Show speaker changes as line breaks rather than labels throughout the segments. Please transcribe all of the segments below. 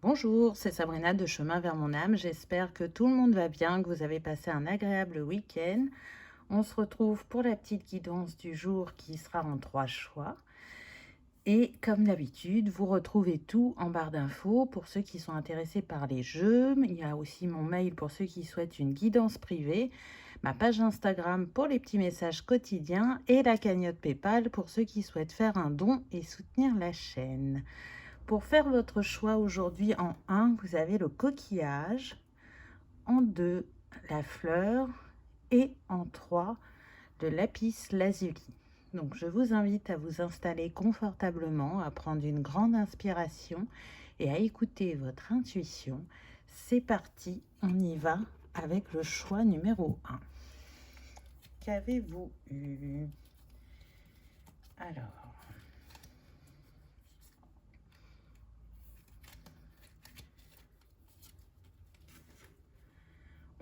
Bonjour, c'est Sabrina de Chemin vers mon âme. J'espère que tout le monde va bien, que vous avez passé un agréable week-end. On se retrouve pour la petite guidance du jour qui sera en 3 choix. Et comme d'habitude, vous retrouvez tout en barre d'infos pour ceux qui sont intéressés par les jeux. Il y a aussi mon mail pour ceux qui souhaitent une guidance privée, ma page Instagram pour les petits messages quotidiens et la cagnotte PayPal pour ceux qui souhaitent faire un don et soutenir la chaîne. Pour faire votre choix aujourd'hui, en 1, vous avez le coquillage, en 2, la fleur et en 3, le lapis lazuli. Donc je vous invite à vous installer confortablement, à prendre une grande inspiration et à écouter votre intuition. C'est parti, on y va avec le choix numéro 1. Qu'avez-vous eu? Alors,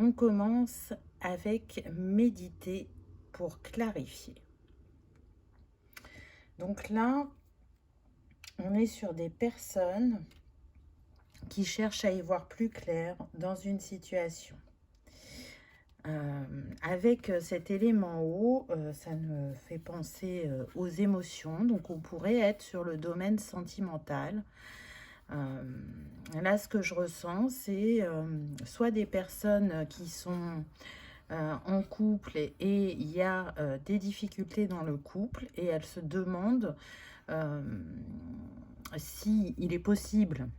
on commence avec méditer pour clarifier. Donc là, on est sur des personnes qui cherchent à y voir plus clair dans une situation. Avec cet élément eau, ça me fait penser aux émotions. Donc on pourrait être sur le domaine sentimental. Là, ce que je ressens, c'est soit des personnes qui sont en couple et il y a des difficultés dans le couple et elles se demandent s'il est possible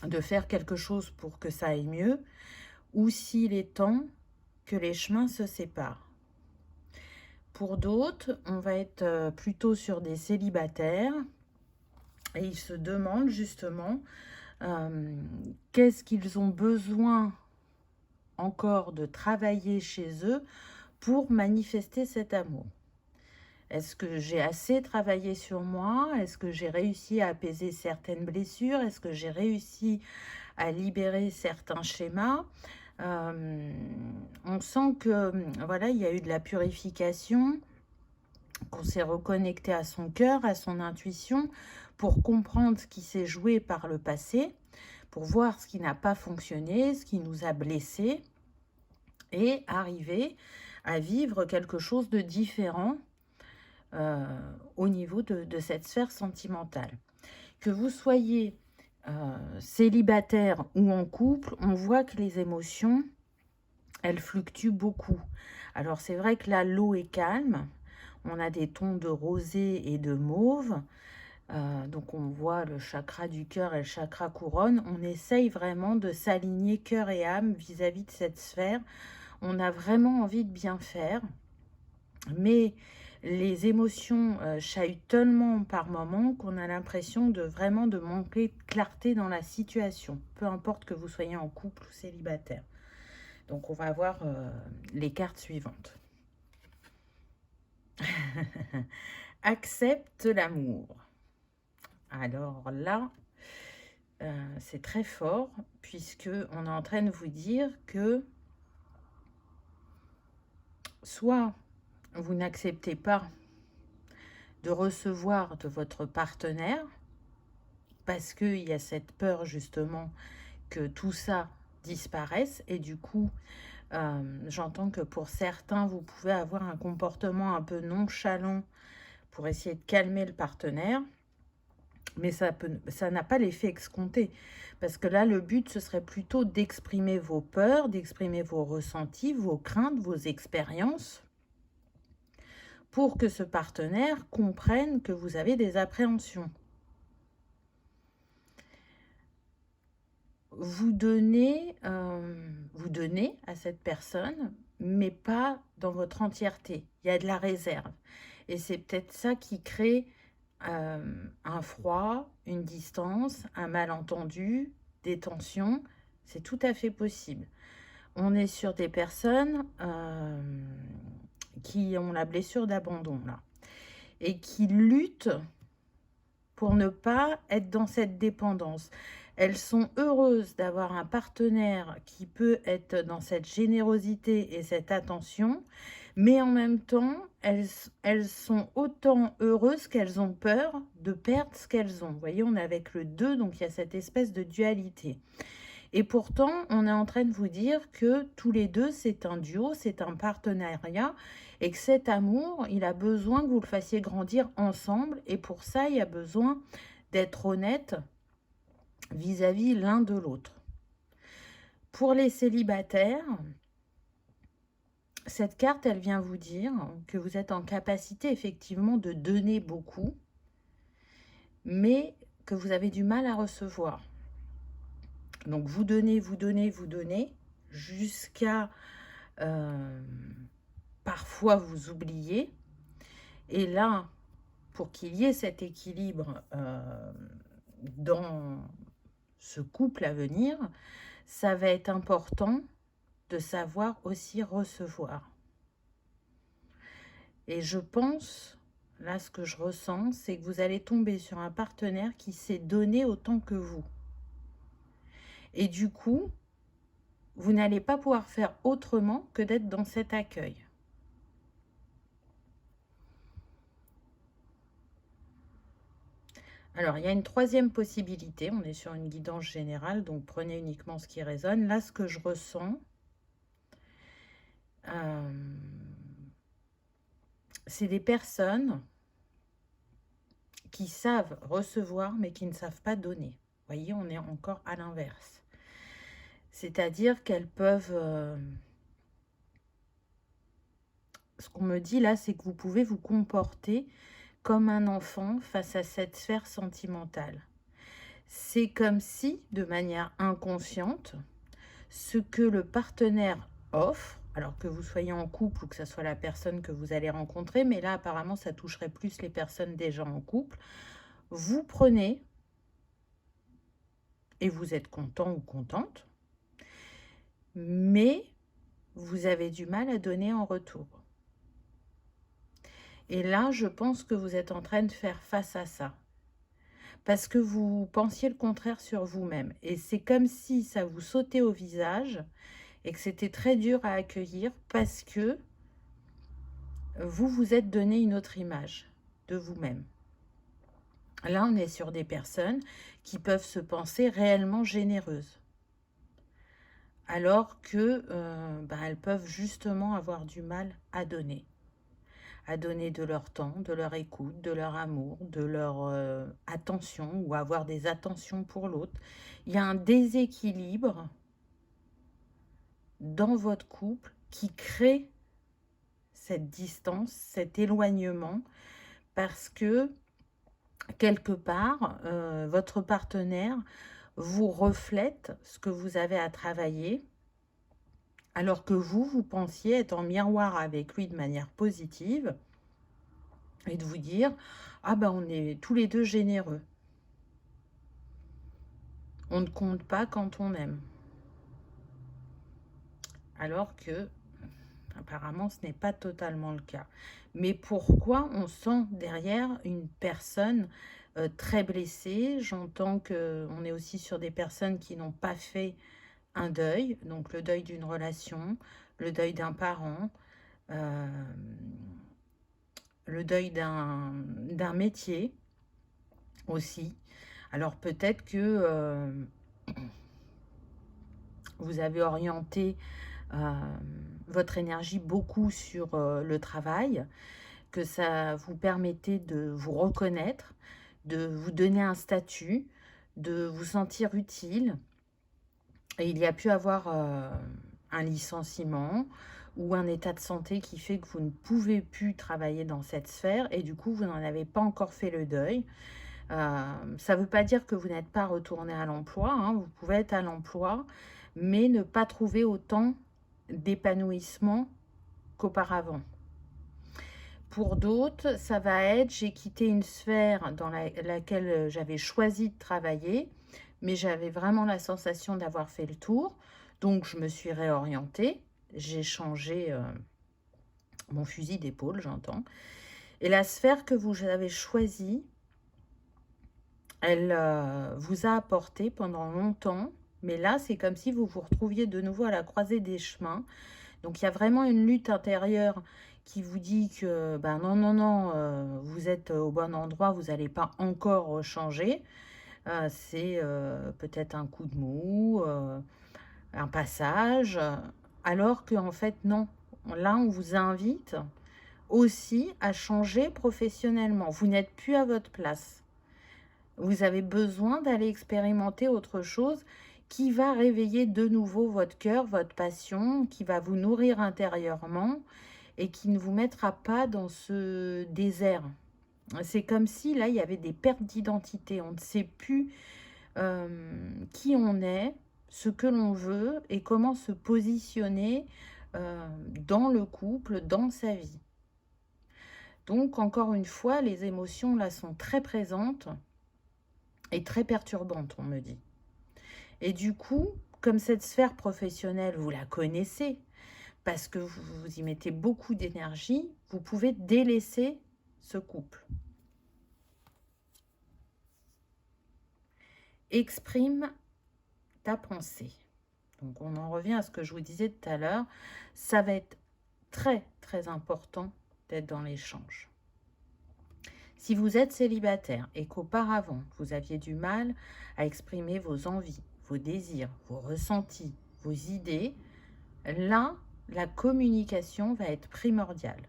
de faire quelque chose pour que ça aille mieux ou s'il est temps que les chemins se séparent. Pour d'autres, on va être plutôt sur des célibataires et ils se demandent justement qu'est-ce qu'ils ont besoin encore de travailler chez eux pour manifester cet amour. Est-ce que j'ai assez travaillé sur moi? Est-ce que j'ai réussi à apaiser certaines blessures? Est-ce que j'ai réussi à libérer certains schémas? On sent que voilà, il y a eu de la purification, qu'on s'est reconnecté à son cœur, à son intuition, pour comprendre ce qui s'est joué par le passé, pour voir ce qui n'a pas fonctionné, ce qui nous a blessés, et arriver à vivre quelque chose de différent au niveau de cette sphère sentimentale. Que vous soyez célibataire ou en couple, on voit que les émotions, elles fluctuent beaucoup. Alors c'est vrai que là, l'eau est calme, on a des tons de rosé et de mauve, donc on voit le chakra du cœur et le chakra couronne. On essaye vraiment de s'aligner cœur et âme vis-à-vis de cette sphère. On a vraiment envie de bien faire, mais les émotions chahutent tellement par moment qu'on a l'impression de vraiment de manquer de clarté dans la situation, peu importe que vous soyez en couple ou célibataire. Donc on va voir les cartes suivantes. Accepte l'amour. Alors là, c'est très fort puisque on est en train de vous dire que soit vous n'acceptez pas de recevoir de votre partenaire parce qu'il y a cette peur justement que tout ça disparaisse et du coup j'entends que pour certains vous pouvez avoir un comportement un peu nonchalant pour essayer de calmer le partenaire, mais ça n'a pas l'effet escompté parce que là le but ce serait plutôt d'exprimer vos peurs, d'exprimer vos ressentis, vos craintes, vos expériences pour que ce partenaire comprenne que vous avez des appréhensions. Vous donnez à cette personne, mais pas dans votre entièreté. Il y a de la réserve. Et c'est peut-être ça qui crée un froid, une distance, un malentendu, des tensions. C'est tout à fait possible. On est sur des personnes qui ont la blessure d'abandon, là, et qui luttent pour ne pas être dans cette dépendance. Elles sont heureuses d'avoir un partenaire qui peut être dans cette générosité et cette attention, Mais en même temps, elles sont autant heureuses qu'elles ont peur de perdre ce qu'elles ont. Vous voyez, on est avec le 2, donc il y a cette espèce de dualité. Et pourtant, on est en train de vous dire que tous les deux, c'est un duo, c'est un partenariat, et que cet amour, il a besoin que vous le fassiez grandir ensemble, et pour ça, il y a besoin d'être honnête vis-à-vis l'un de l'autre. Pour les célibataires, cette carte, elle vient vous dire que vous êtes en capacité effectivement de donner beaucoup, mais que vous avez du mal à recevoir. Donc vous donnez, vous donnez, vous donnez, jusqu'à parfois vous oublier. Et là, pour qu'il y ait cet équilibre dans ce couple à venir, ça va être important de savoir aussi recevoir. Et je pense, là ce que je ressens, c'est que vous allez tomber sur un partenaire qui sait donner autant que vous. Et du coup, vous n'allez pas pouvoir faire autrement que d'être dans cet accueil. Alors, il y a une troisième possibilité. On est sur une guidance générale, donc prenez uniquement ce qui résonne. Là, ce que je ressens, c'est des personnes qui savent recevoir, mais qui ne savent pas donner. Vous voyez, on est encore à l'inverse. C'est-à-dire qu'elles peuvent... ce qu'on me dit là, c'est que vous pouvez vous comporter comme un enfant face à cette sphère sentimentale. C'est comme si, de manière inconsciente, ce que le partenaire offre, alors que vous soyez en couple ou que ce soit la personne que vous allez rencontrer, mais là apparemment ça toucherait plus les personnes déjà en couple, vous prenez et vous êtes content ou contente, mais vous avez du mal à donner en retour. Et là, je pense que vous êtes en train de faire face à ça. Parce que vous pensiez le contraire sur vous-même. Et c'est comme si ça vous sautait au visage et que c'était très dur à accueillir parce que vous vous êtes donné une autre image de vous-même. Là, on est sur des personnes qui peuvent se penser réellement généreuses. Alors que elles peuvent justement avoir du mal à donner. À donner de leur temps, de leur écoute, de leur amour, de leur attention ou avoir des attentions pour l'autre. Il y a un déséquilibre dans votre couple qui crée cette distance, cet éloignement parce que quelque part, votre partenaire vous reflète ce que vous avez à travailler alors que vous pensiez être en miroir avec lui de manière positive et de vous dire « Ah ben, on est tous les deux généreux. On ne compte pas quand on aime. » Alors que, apparemment, ce n'est pas totalement le cas. Mais pourquoi on sent derrière une personne très blessée? J'entends qu'on est aussi sur des personnes qui n'ont pas fait un deuil, donc le deuil d'une relation, le deuil d'un parent, le deuil d'un métier aussi. Alors peut-être que vous avez orienté votre énergie beaucoup sur le travail, que ça vous permettait de vous reconnaître, de vous donner un statut, de vous sentir utile. Et il y a pu avoir un licenciement ou un état de santé qui fait que vous ne pouvez plus travailler dans cette sphère et du coup, vous n'en avez pas encore fait le deuil. Ça ne veut pas dire que vous n'êtes pas retourné à l'emploi, hein, vous pouvez être à l'emploi, mais ne pas trouver autant d'épanouissement qu'auparavant. Pour d'autres, ça va être, j'ai quitté une sphère dans laquelle j'avais choisi de travailler, mais j'avais vraiment la sensation d'avoir fait le tour. Donc, je me suis réorientée. J'ai changé mon fusil d'épaule, j'entends. Et la sphère que vous avez choisie, elle vous a apporté pendant longtemps. Mais là, c'est comme si vous vous retrouviez de nouveau à la croisée des chemins. Donc, il y a vraiment une lutte intérieure qui vous dit que ben non, non, non, vous êtes au bon endroit, vous n'allez pas encore changer. C'est peut-être un coup de mou, un passage, alors qu'en fait, non. Là, on vous invite aussi à changer professionnellement. Vous n'êtes plus à votre place. Vous avez besoin d'aller expérimenter autre chose qui va réveiller de nouveau votre cœur, votre passion, qui va vous nourrir intérieurement et qui ne vous mettra pas dans ce désert. C'est comme si là, il y avait des pertes d'identité. On ne sait plus qui on est, ce que l'on veut et comment se positionner dans le couple, dans sa vie. Donc, encore une fois, les émotions là sont très présentes et très perturbantes, on me dit. Et du coup, comme cette sphère professionnelle, vous la connaissez, parce que vous y mettez beaucoup d'énergie, vous pouvez délaisser ce couple. Exprime ta pensée. Donc, on en revient à ce que je vous disais tout à l'heure. Ça va être très, très important d'être dans l'échange. Si vous êtes célibataire et qu'auparavant, vous aviez du mal à exprimer vos envies, vos désirs, vos ressentis, vos idées, là, la communication va être primordiale.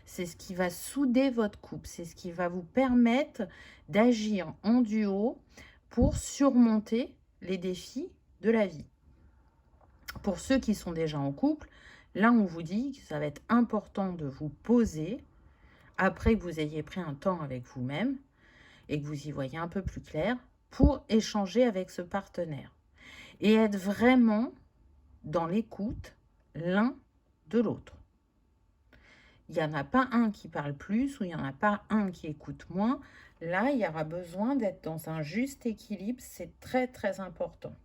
C'est ce qui va souder votre couple, c'est ce qui va vous permettre d'agir en duo pour surmonter les défis de la vie. Pour ceux qui sont déjà en couple, là, on vous dit que ça va être important de vous poser après que vous ayez pris un temps avec vous-même et que vous y voyez un peu plus clair pour échanger avec ce partenaire et être vraiment dans l'écoute l'un de l'autre. Il n'y en a pas un qui parle plus ou il n'y en a pas un qui écoute moins. Là, il y aura besoin d'être dans un juste équilibre. C'est très, très important.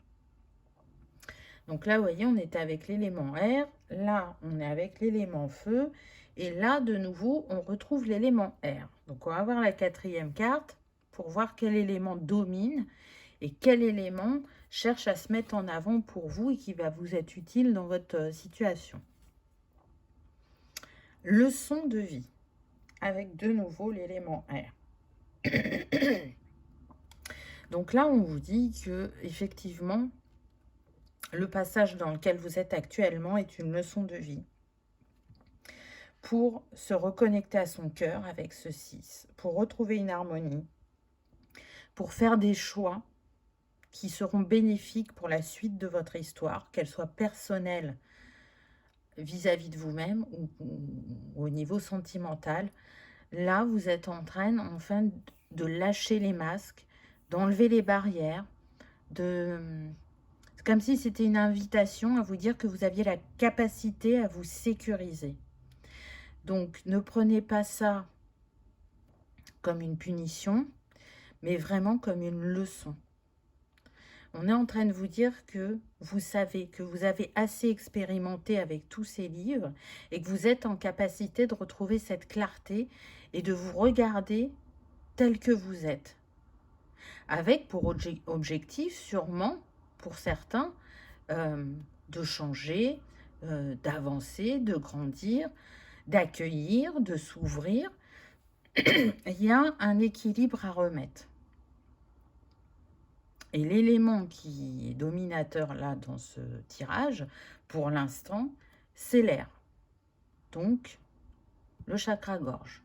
Donc là, vous voyez, on était avec l'élément air. Là, on est avec l'élément feu. Et là, de nouveau, on retrouve l'élément air. Donc, on va voir la quatrième carte pour voir quel élément domine et quel élément cherche à se mettre en avant pour vous et qui va vous être utile dans votre situation. Leçon de vie, avec de nouveau l'élément air. Donc là, on vous dit que effectivement, le passage dans lequel vous êtes actuellement est une leçon de vie pour se reconnecter à son cœur avec ce 6, pour retrouver une harmonie, pour faire des choix qui seront bénéfiques pour la suite de votre histoire, qu'elle soit personnelle vis-à-vis de vous-même ou au niveau sentimental. Là, vous êtes en train, enfin, de lâcher les masques, d'enlever les barrières, c'est comme si c'était une invitation à vous dire que vous aviez la capacité à vous sécuriser. Donc, ne prenez pas ça comme une punition, mais vraiment comme une leçon. On est en train de vous dire que vous savez, que vous avez assez expérimenté avec tous ces livres et que vous êtes en capacité de retrouver cette clarté et de vous regarder tel que vous êtes. Avec pour objectif, sûrement, pour certains, de changer, d'avancer, de grandir, d'accueillir, de s'ouvrir. Il y a un équilibre à remettre. Et l'élément qui est dominateur là dans ce tirage, pour l'instant, c'est l'air. Donc, le chakra-gorge.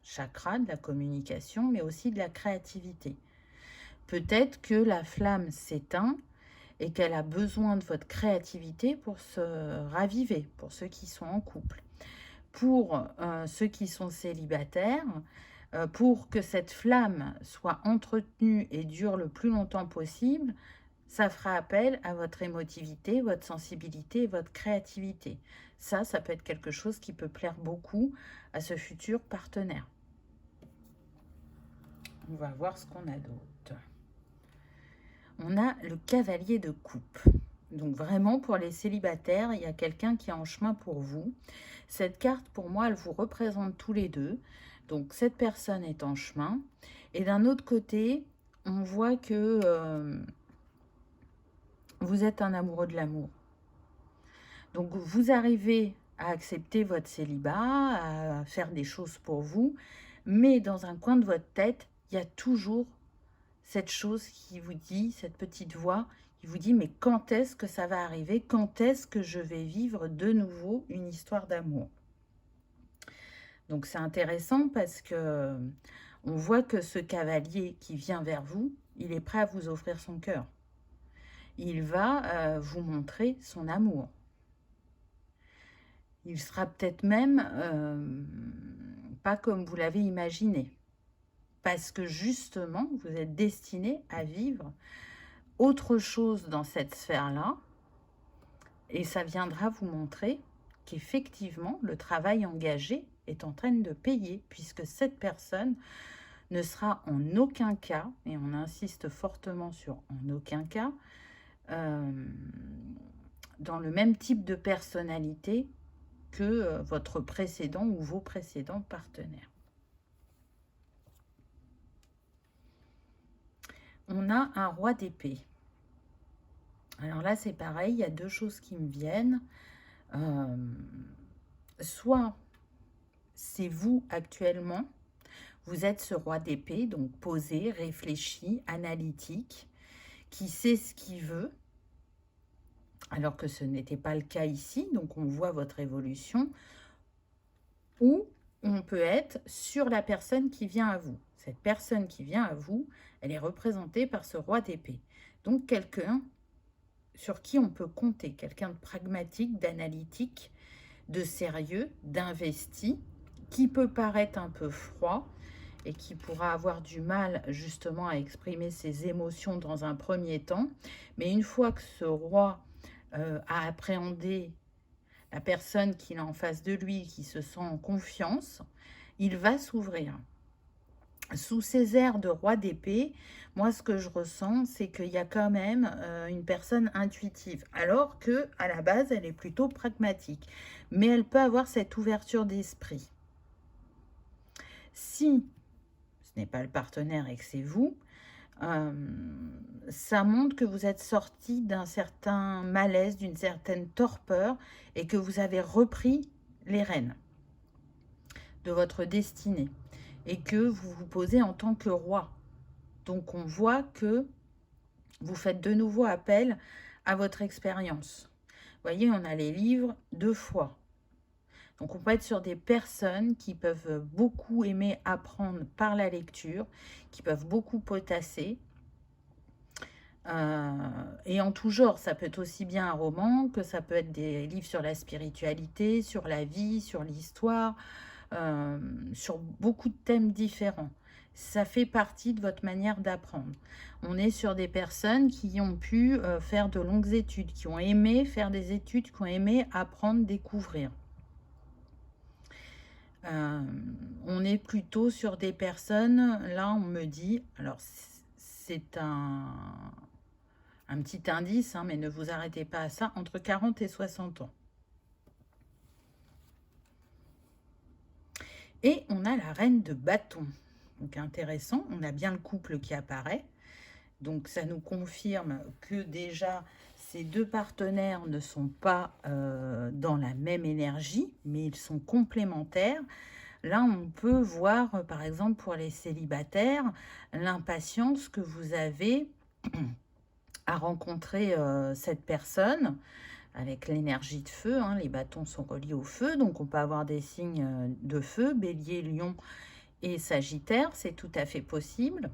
Chakra de la communication, mais aussi de la créativité. Peut-être que la flamme s'éteint et qu'elle a besoin de votre créativité pour se raviver, pour ceux qui sont en couple. Pour ceux qui sont célibataires, pour que cette flamme soit entretenue et dure le plus longtemps possible, ça fera appel à votre émotivité, votre sensibilité et votre créativité. Ça peut être quelque chose qui peut plaire beaucoup à ce futur partenaire. On va voir ce qu'on a d'autre. On a le cavalier de coupe. Donc vraiment, pour les célibataires, il y a quelqu'un qui est en chemin pour vous. Cette carte, pour moi, elle vous représente tous les deux. Donc cette personne est en chemin. Et d'un autre côté, on voit que vous êtes un amoureux de l'amour. Donc vous arrivez à accepter votre célibat, à faire des choses pour vous. Mais dans un coin de votre tête, il y a toujours cette chose qui vous dit, cette petite voix qui vous dit, mais quand est-ce que ça va arriver? Quand est-ce que je vais vivre de nouveau une histoire d'amour? Donc c'est intéressant parce que on voit que ce cavalier qui vient vers vous, il est prêt à vous offrir son cœur. Il va vous montrer son amour. Il sera peut-être même pas comme vous l'avez imaginé. Parce que justement, vous êtes destiné à vivre autre chose dans cette sphère-là. Et ça viendra vous montrer qu'effectivement, le travail engagé est en train de payer, puisque cette personne ne sera en aucun cas, et on insiste fortement sur en aucun cas, dans le même type de personnalité que votre précédent ou vos précédents partenaires. On a un roi d'épée. Alors là, c'est pareil, il y a deux choses qui me viennent. Soit c'est vous actuellement, vous êtes ce roi d'épée, donc posé, réfléchi, analytique, qui sait ce qu'il veut, alors que ce n'était pas le cas ici, donc on voit votre évolution, ou on peut être sur la personne qui vient à vous. Cette personne qui vient à vous, elle est représentée par ce roi d'épée. Donc quelqu'un sur qui on peut compter, quelqu'un de pragmatique, d'analytique, de sérieux, d'investi, qui peut paraître un peu froid et qui pourra avoir du mal justement à exprimer ses émotions dans un premier temps. Mais une fois que ce roi a appréhendé la personne qu'il a en face de lui, qui se sent en confiance, il va s'ouvrir. Sous ces airs de roi d'épée, moi, ce que je ressens, c'est qu'il y a quand même une personne intuitive, alors que à la base, elle est plutôt pragmatique. Mais elle peut avoir cette ouverture d'esprit. Si ce n'est pas le partenaire et que c'est vous, ça montre que vous êtes sorti d'un certain malaise, d'une certaine torpeur, et que vous avez repris les rênes de votre destinée. Et que vous vous posez en tant que roi. Donc on voit que vous faites de nouveau appel à votre expérience. Vous voyez, on a les livres 2 fois. Donc on peut être sur des personnes qui peuvent beaucoup aimer apprendre par la lecture, qui peuvent beaucoup potasser. Et en tout genre, ça peut être aussi bien un roman que ça peut être des livres sur la spiritualité, sur la vie, sur l'histoire, sur beaucoup de thèmes différents. Ça fait partie de votre manière d'apprendre. On est sur des personnes qui ont pu faire de longues études, qui ont aimé faire des études, qui ont aimé apprendre, découvrir. On est plutôt sur des personnes, là on me dit, alors c'est un petit indice, hein, mais ne vous arrêtez pas à ça, entre 40 et 60 ans. Et on a la reine de bâton. Donc intéressant, on a bien le couple qui apparaît. Donc ça nous confirme que déjà ces deux partenaires ne sont pas dans la même énergie, mais ils sont complémentaires. Là, on peut voir, par exemple, pour les célibataires, l'impatience que vous avez à rencontrer cette personne avec l'énergie de feu. Hein, les bâtons sont reliés au feu, donc on peut avoir des signes de feu, Bélier, Lion et Sagittaire, c'est tout à fait possible.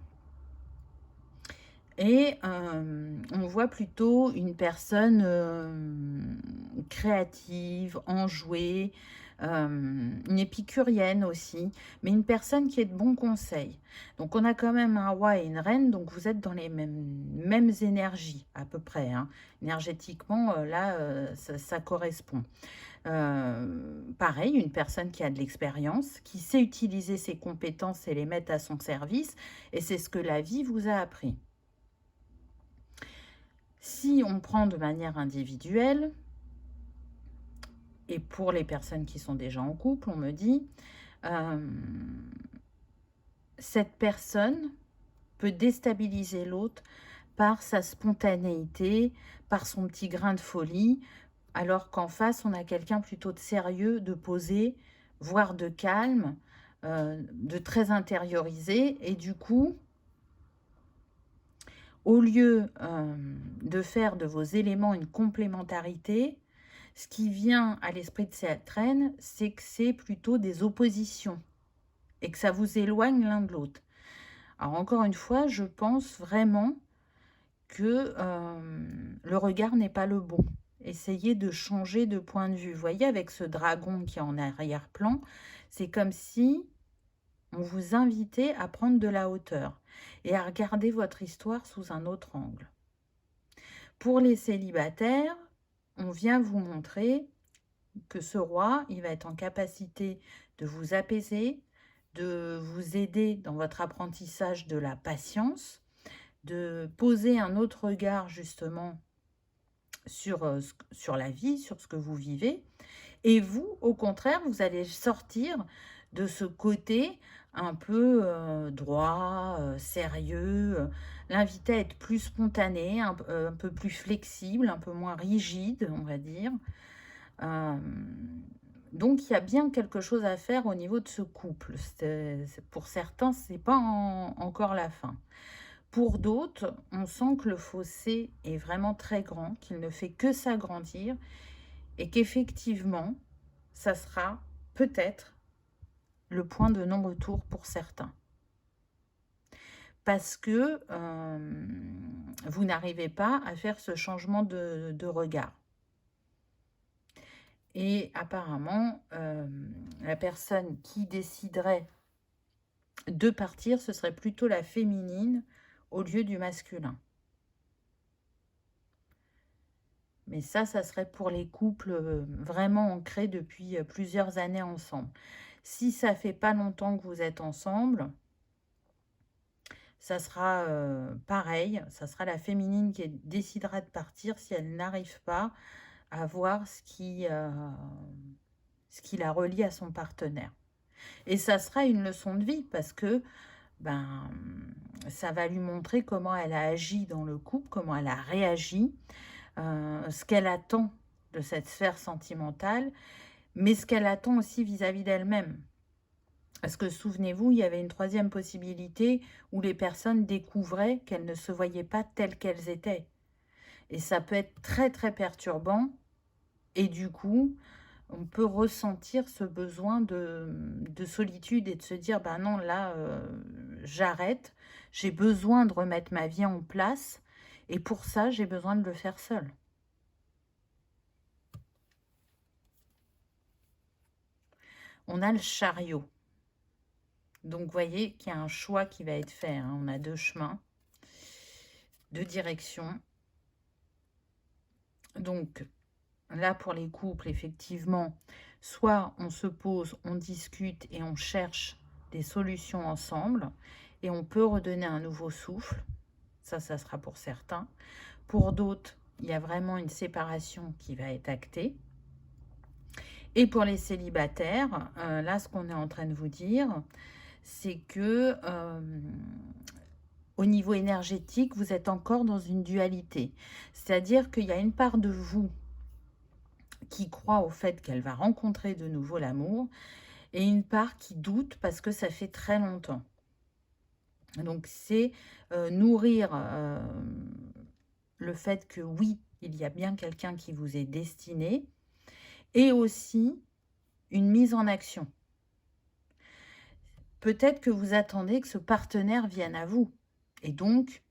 Et on voit plutôt une personne créative, enjouée, une épicurienne aussi, mais une personne qui est de bons conseils. Donc on a quand même un roi et une reine, donc vous êtes dans les mêmes énergies à peu près. Hein. Énergétiquement, là, ça correspond. Pareil, une personne qui a de l'expérience, qui sait utiliser ses compétences et les mettre à son service, et c'est ce que la vie vous a appris. Si on prend de manière individuelle, et pour les personnes qui sont déjà en couple, on me dit, cette personne peut déstabiliser l'autre par sa spontanéité, par son petit grain de folie, alors qu'en face, on a quelqu'un plutôt de sérieux, de posé, voire de calme, de très intériorisé. Et du coup, au lieu de faire de vos éléments une complémentarité, ce qui vient à l'esprit de cette reine, c'est que c'est plutôt des oppositions et que ça vous éloigne l'un de l'autre. Alors encore une fois, je pense vraiment que le regard n'est pas le bon. Essayez de changer de point de vue. Vous voyez, avec ce dragon qui est en arrière-plan, c'est comme si on vous invitait à prendre de la hauteur et à regarder votre histoire sous un autre angle. Pour les célibataires, on vient vous montrer que ce roi, il va être en capacité de vous apaiser, de vous aider dans votre apprentissage de la patience, de poser un autre regard justement sur la vie, sur ce que vous vivez. Et vous, au contraire, vous allez sortir de ce côté un peu droit, sérieux, l'inviter à être plus spontané, un peu plus flexible, un peu moins rigide, on va dire. Euh, donc, il y a bien quelque chose à faire au niveau de ce couple. Pour certains, ce n'est pas encore la fin. Pour d'autres, on sent que le fossé est vraiment très grand, qu'il ne fait que s'agrandir et qu'effectivement, ça sera peut-être le point de non-retour pour certains. Parce que vous n'arrivez pas à faire ce changement de regard. Et apparemment, la personne qui déciderait de partir, ce serait plutôt la féminine au lieu du masculin. Mais ça serait pour les couples vraiment ancrés depuis plusieurs années ensemble. Si ça fait pas longtemps que vous êtes ensemble, ça sera pareil. Ça sera la féminine qui décidera de partir si elle n'arrive pas à voir ce qui la relie à son partenaire. Et ça sera une leçon de vie parce que ça va lui montrer comment elle a agi dans le couple, comment elle a réagi, ce qu'elle attend de cette sphère sentimentale, mais ce qu'elle attend aussi vis-à-vis d'elle-même. Parce que souvenez-vous, il y avait une troisième possibilité où les personnes découvraient qu'elles ne se voyaient pas telles qu'elles étaient. Et ça peut être très très perturbant. Et du coup, on peut ressentir ce besoin de solitude et de se dire, ben non, là, j'arrête. J'ai besoin de remettre ma vie en place. Et pour ça, j'ai besoin de le faire seule. On a le chariot. Donc, vous voyez qu'il y a un choix qui va être fait. Hein. On a deux chemins, deux directions. Donc, là, pour les couples, effectivement, soit on se pose, on discute et on cherche des solutions ensemble. Et on peut redonner un nouveau souffle. Ça sera pour certains. Pour d'autres, il y a vraiment une séparation qui va être actée. Et pour les célibataires, là, ce qu'on est en train de vous dire, c'est que au niveau énergétique, vous êtes encore dans une dualité. C'est-à-dire qu'il y a une part de vous qui croit au fait qu'elle va rencontrer de nouveau l'amour et une part qui doute parce que ça fait très longtemps. Donc, c'est nourrir le fait que oui, il y a bien quelqu'un qui vous est destiné et aussi une mise en action. Peut-être que vous attendez que ce partenaire vienne à vous. Et donc,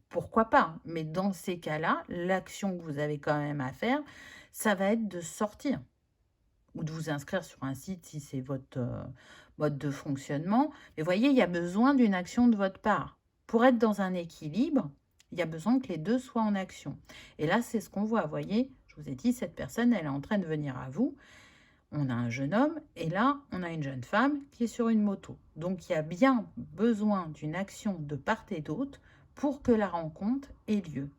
pourquoi pas? Mais dans ces cas-là, l'action que vous avez quand même à faire, ça va être de sortir ou de vous inscrire sur un site si c'est votre mode de fonctionnement. Mais voyez, il y a besoin d'une action de votre part. Pour être dans un équilibre, il y a besoin que les deux soient en action. Et là, c'est ce qu'on voit. Vous voyez, je vous ai dit, cette personne, elle est en train de venir à vous. On a un jeune homme et là, on a une jeune femme qui est sur une moto. Donc, il y a bien besoin d'une action de part et d'autre pour que la rencontre ait lieu.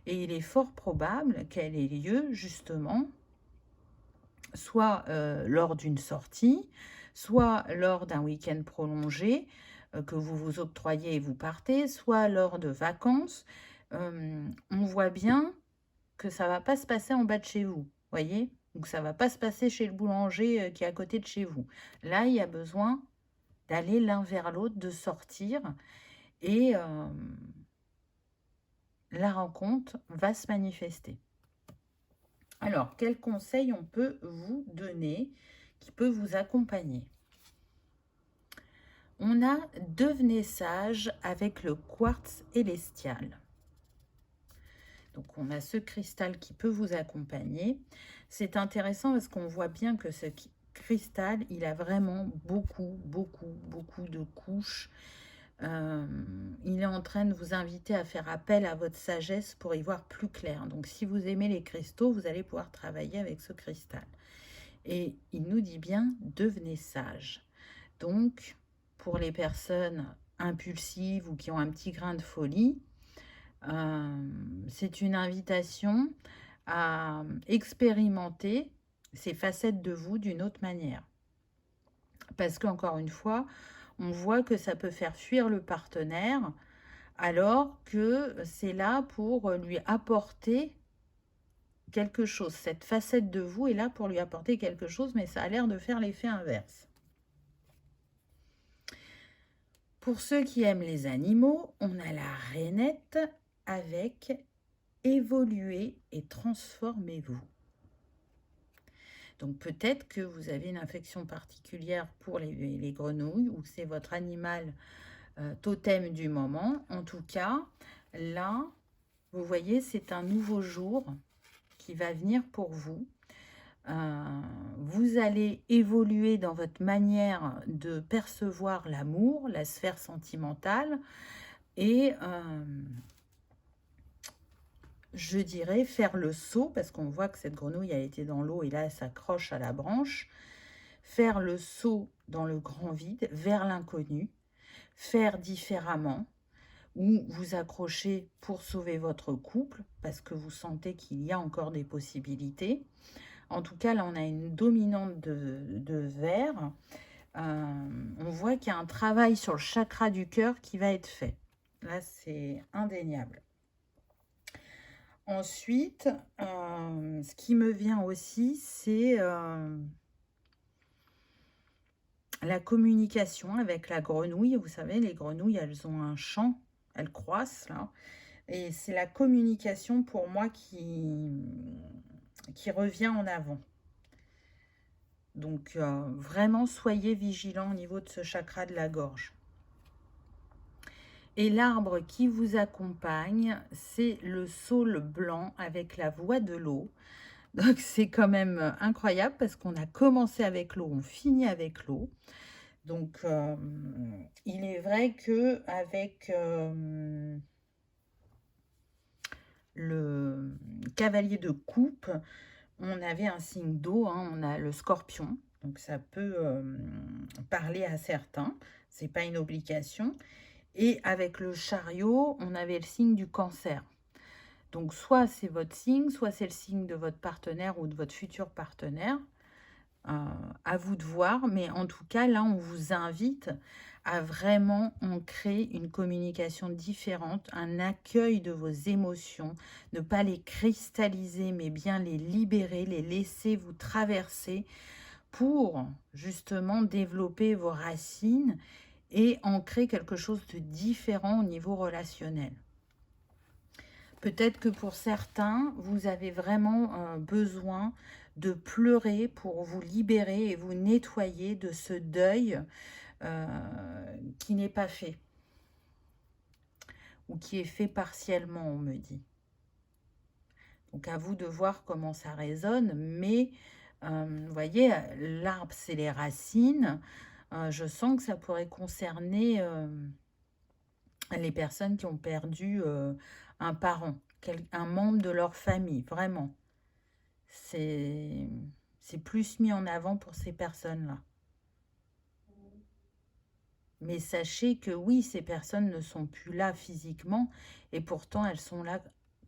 Et il est fort probable qu'elle ait lieu justement soit lors d'une sortie, soit lors d'un week-end prolongé que vous vous octroyez et vous partez, soit lors de vacances. On voit bien que ça va pas se passer en bas de chez vous, voyez? Donc ça va pas se passer chez le boulanger qui est à côté de chez vous. Là, il y a besoin d'aller l'un vers l'autre, de sortir et la rencontre va se manifester. Alors, quel conseil on peut vous donner qui peut vous accompagner? On a devenez sage avec le quartz élestial. Donc, on a ce cristal qui peut vous accompagner. C'est intéressant parce qu'on voit bien que ce cristal, il a vraiment beaucoup de couches. Il est en train de vous inviter à faire appel à votre sagesse pour y voir plus clair. Donc, si vous aimez les cristaux, vous allez pouvoir travailler avec ce cristal. Et il nous dit bien, devenez sage. Donc, pour les personnes impulsives ou qui ont un petit grain de folie, c'est une invitation à expérimenter ces facettes de vous d'une autre manière. Parce qu'encore une fois, on voit que ça peut faire fuir le partenaire, alors que c'est là pour lui apporter quelque chose. Cette facette de vous est là pour lui apporter quelque chose, mais ça a l'air de faire l'effet inverse. Pour ceux qui aiment les animaux, on a la rainette avec évoluez et transformez-vous. Donc peut-être que vous avez une affection particulière pour les grenouilles ou que c'est votre animal totem du moment. En tout cas, là, vous voyez, c'est un nouveau jour qui va venir pour vous. Vous allez évoluer dans votre manière de percevoir l'amour, la sphère sentimentale et je dirais faire le saut, parce qu'on voit que cette grenouille elle était dans l'eau et là elle s'accroche à la branche, faire le saut dans le grand vide vers l'inconnu, faire différemment, ou vous accrocher pour sauver votre couple, parce que vous sentez qu'il y a encore des possibilités. En tout cas, là, on a une dominante de verre. On voit qu'il y a un travail sur le chakra du cœur qui va être fait. Là, c'est indéniable. Ensuite, ce qui me vient aussi, c'est la communication avec la grenouille. Vous savez, les grenouilles, elles ont un chant, elles croissent là. Et c'est la communication pour moi qui revient en avant. Donc, vraiment, soyez vigilants au niveau de ce chakra de la gorge. Et l'arbre qui vous accompagne, c'est le saule blanc avec la voix de l'eau. Donc, c'est quand même incroyable parce qu'on a commencé avec l'eau, on finit avec l'eau. Donc, il est vrai que avec le cavalier de coupe, on avait un signe d'eau, hein, on a le scorpion. Donc, ça peut parler à certains. C'est pas une obligation. Et avec le chariot, on avait le signe du cancer. Donc, soit c'est votre signe, soit c'est le signe de votre partenaire ou de votre futur partenaire. À vous de voir. Mais en tout cas, là, on vous invite à vraiment ancrer une communication différente, un accueil de vos émotions, ne pas les cristalliser, mais bien les libérer, les laisser vous traverser pour justement développer vos racines et ancrer quelque chose de différent au niveau relationnel. Peut-être que pour certains, vous avez vraiment besoin de pleurer pour vous libérer et vous nettoyer de ce deuil qui n'est pas fait ou qui est fait partiellement, on me dit. Donc à vous de voir comment ça résonne, mais vous voyez, l'arbre c'est les racines. Je sens que ça pourrait concerner les personnes qui ont perdu un parent, un membre de leur famille, vraiment. C'est plus mis en avant pour ces personnes-là. Mais sachez que oui, ces personnes ne sont plus là physiquement et pourtant elles sont là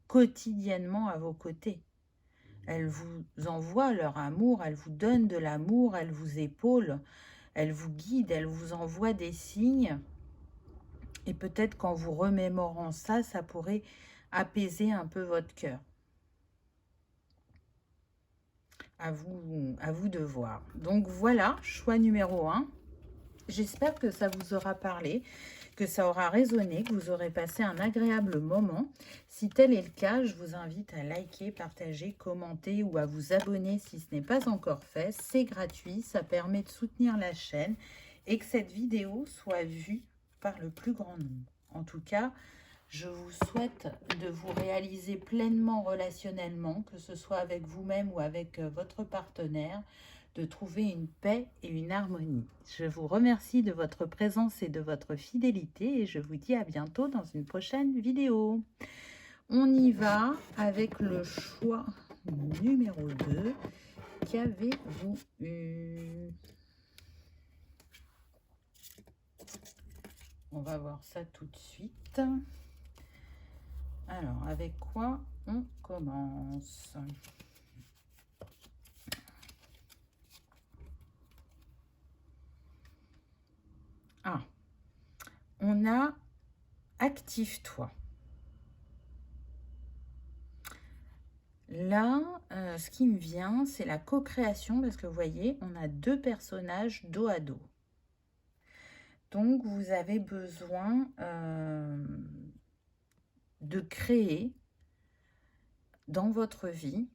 quotidiennement à vos côtés. Elles vous envoient leur amour, elles vous donnent de l'amour, elles vous épaulent, elles vous guident, elles vous envoient des signes. Et peut-être qu'en vous remémorant ça, ça pourrait apaiser un peu votre cœur. à vous de voir. Donc voilà, choix numéro 1. J'espère que ça vous aura parlé, que ça aura résonné, que vous aurez passé un agréable moment. Si tel est le cas, je vous invite à liker, partager, commenter ou à vous abonner si ce n'est pas encore fait. C'est gratuit, ça permet de soutenir la chaîne et que cette vidéo soit vue par le plus grand nombre. En tout cas, je vous souhaite de vous réaliser pleinement relationnellement, que ce soit avec vous-même ou avec votre partenaire, de trouver une paix et une harmonie. Je vous remercie de votre présence et de votre fidélité et je vous dis à bientôt dans une prochaine vidéo. On y va avec le choix numéro 2. Qu'avez-vous eu? On va voir ça tout de suite. Alors, avec quoi on commence? Ah, on a active-toi. Là, ce qui me vient, c'est la co-création parce que vous voyez, on a 2 personnages dos à dos. Donc, vous avez besoin de créer dans votre vie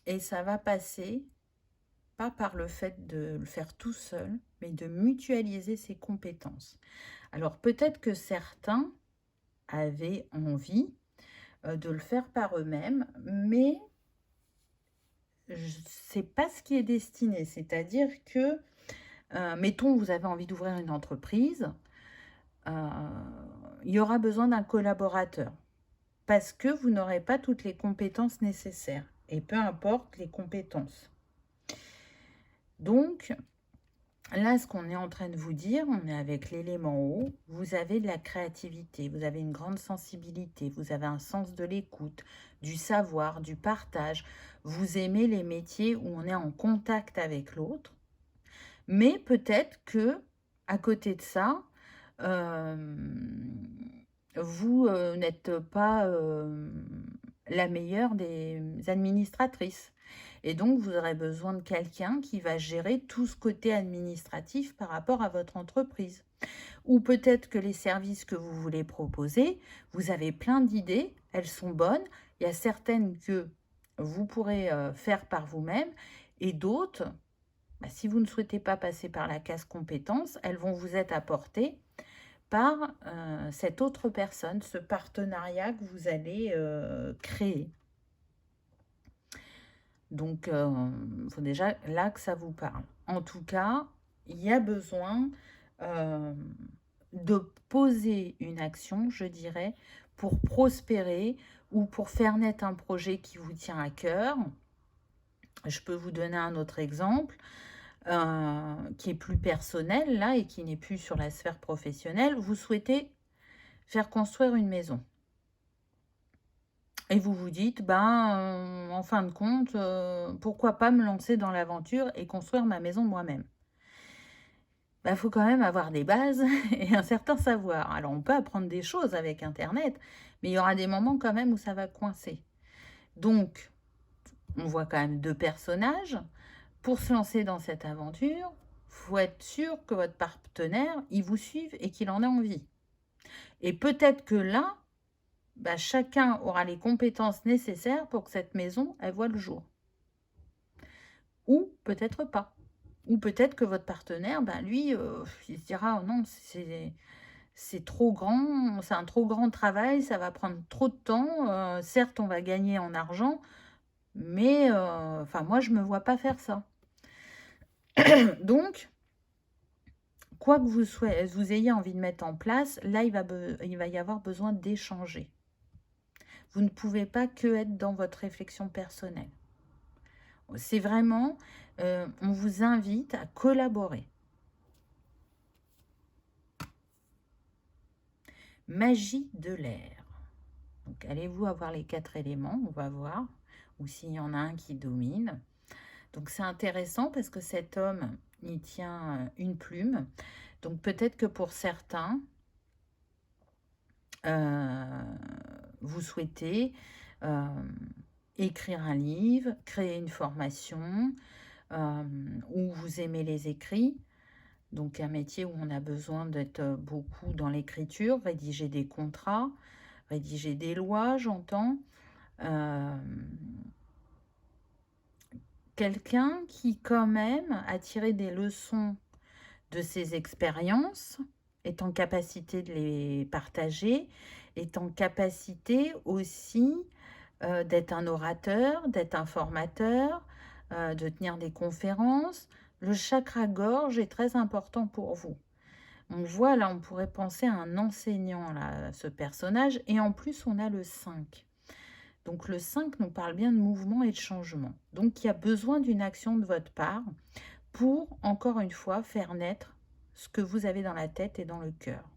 et ça va passer pas par le fait de le faire tout seul, mais de mutualiser ses compétences. Alors, peut-être que certains avaient envie de le faire par eux-mêmes, mais c'est pas ce qui est destiné. C'est-à-dire que, mettons, vous avez envie d'ouvrir une entreprise, il y aura besoin d'un collaborateur parce que vous n'aurez pas toutes les compétences nécessaires et peu importe les compétences. Donc, là, ce qu'on est en train de vous dire, on est avec l'élément haut, vous avez de la créativité, vous avez une grande sensibilité, vous avez un sens de l'écoute, du savoir, du partage, vous aimez les métiers où on est en contact avec l'autre, mais peut-être que, à côté de ça, vous n'êtes pas la meilleure des administratrices. Et donc, vous aurez besoin de quelqu'un qui va gérer tout ce côté administratif par rapport à votre entreprise. Ou peut-être que les services que vous voulez proposer, vous avez plein d'idées, elles sont bonnes. Il y a certaines que vous pourrez faire par vous-même et d'autres, si vous ne souhaitez pas passer par la case compétences, elles vont vous être apportées par cette autre personne, ce partenariat que vous allez créer. Donc, il faut déjà là que ça vous parle. En tout cas, il y a besoin de poser une action, je dirais, pour prospérer ou pour faire naître un projet qui vous tient à cœur. Je peux vous donner un autre exemple qui est plus personnel, là, et qui n'est plus sur la sphère professionnelle. Vous souhaitez faire construire une maison. Et vous vous dites, en fin de compte, pourquoi pas me lancer dans l'aventure et construire ma maison moi-même? Faut quand même avoir des bases et un certain savoir. Alors, on peut apprendre des choses avec Internet, mais il y aura des moments quand même où ça va coincer. Donc, on voit quand même 2 personnages. Pour se lancer dans cette aventure, il faut être sûr que votre partenaire, il vous suive et qu'il en ait envie. Et peut-être que là, chacun aura les compétences nécessaires pour que cette maison, elle voit le jour. Ou peut-être pas. Ou peut-être que votre partenaire, lui, il se dira, oh non, c'est trop grand, c'est un trop grand travail, ça va prendre trop de temps. Certes, on va gagner en argent, mais moi, je ne me vois pas faire ça. Donc, quoi que vous ayez envie de mettre en place, là, il va y avoir besoin d'échanger. Vous ne pouvez pas que être dans votre réflexion personnelle. C'est vraiment, on vous invite à collaborer. Magie de l'air. Donc, allez-vous avoir les 4 éléments, on va voir, ou s'il y en a un qui domine. Donc, c'est intéressant parce que cet homme, il tient une plume. Donc, peut-être que pour certains, vous souhaitez écrire un livre, créer une formation, ou vous aimez les écrits, donc un métier où on a besoin d'être beaucoup dans l'écriture, rédiger des contrats, rédiger des lois, j'entends. Quelqu'un qui quand même a tiré des leçons de ses expériences, est en capacité de les partager, est en capacité aussi d'être un orateur, d'être un formateur, de tenir des conférences. Le chakra-gorge est très important pour vous. On voit là, on pourrait penser à un enseignant, là, ce personnage, et en plus on a le 5. Donc le 5 nous parle bien de mouvement et de changement. Donc il y a besoin d'une action de votre part pour, encore une fois, faire naître ce que vous avez dans la tête et dans le cœur.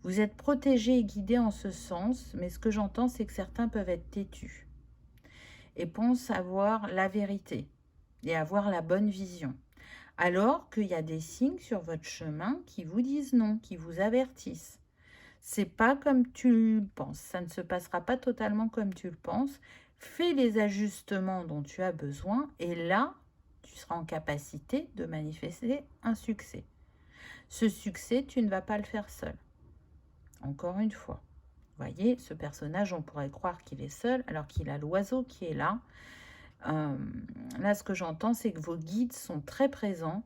Vous êtes protégé et guidé en ce sens, mais ce que j'entends, c'est que certains peuvent être têtus et pensent avoir la vérité et avoir la bonne vision. Alors qu'il y a des signes sur votre chemin qui vous disent non, qui vous avertissent. C'est pas comme tu le penses, ça ne se passera pas totalement comme tu le penses. Fais les ajustements dont tu as besoin et là, tu seras en capacité de manifester un succès. Ce succès, tu ne vas pas le faire seul. Encore une fois, voyez, ce personnage, on pourrait croire qu'il est seul alors qu'il a l'oiseau qui est là. Là, ce que j'entends, c'est que vos guides sont très présents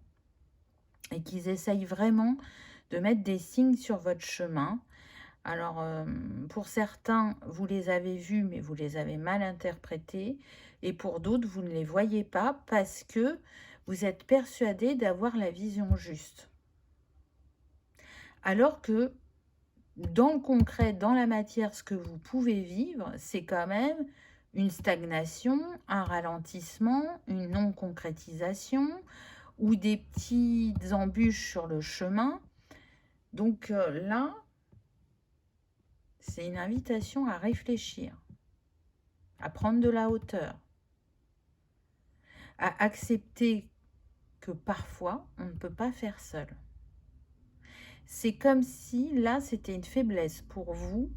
et qu'ils essayent vraiment de mettre des signes sur votre chemin. Alors, pour certains, vous les avez vus, mais vous les avez mal interprétés. Et pour d'autres, vous ne les voyez pas parce que vous êtes persuadé d'avoir la vision juste. Alors que, dans le concret, dans la matière, ce que vous pouvez vivre, c'est quand même une stagnation, un ralentissement, une non-concrétisation ou des petites embûches sur le chemin. Donc là, c'est une invitation à réfléchir, à prendre de la hauteur, à accepter que parfois, on ne peut pas faire seul. C'est comme si, là, c'était une faiblesse pour vous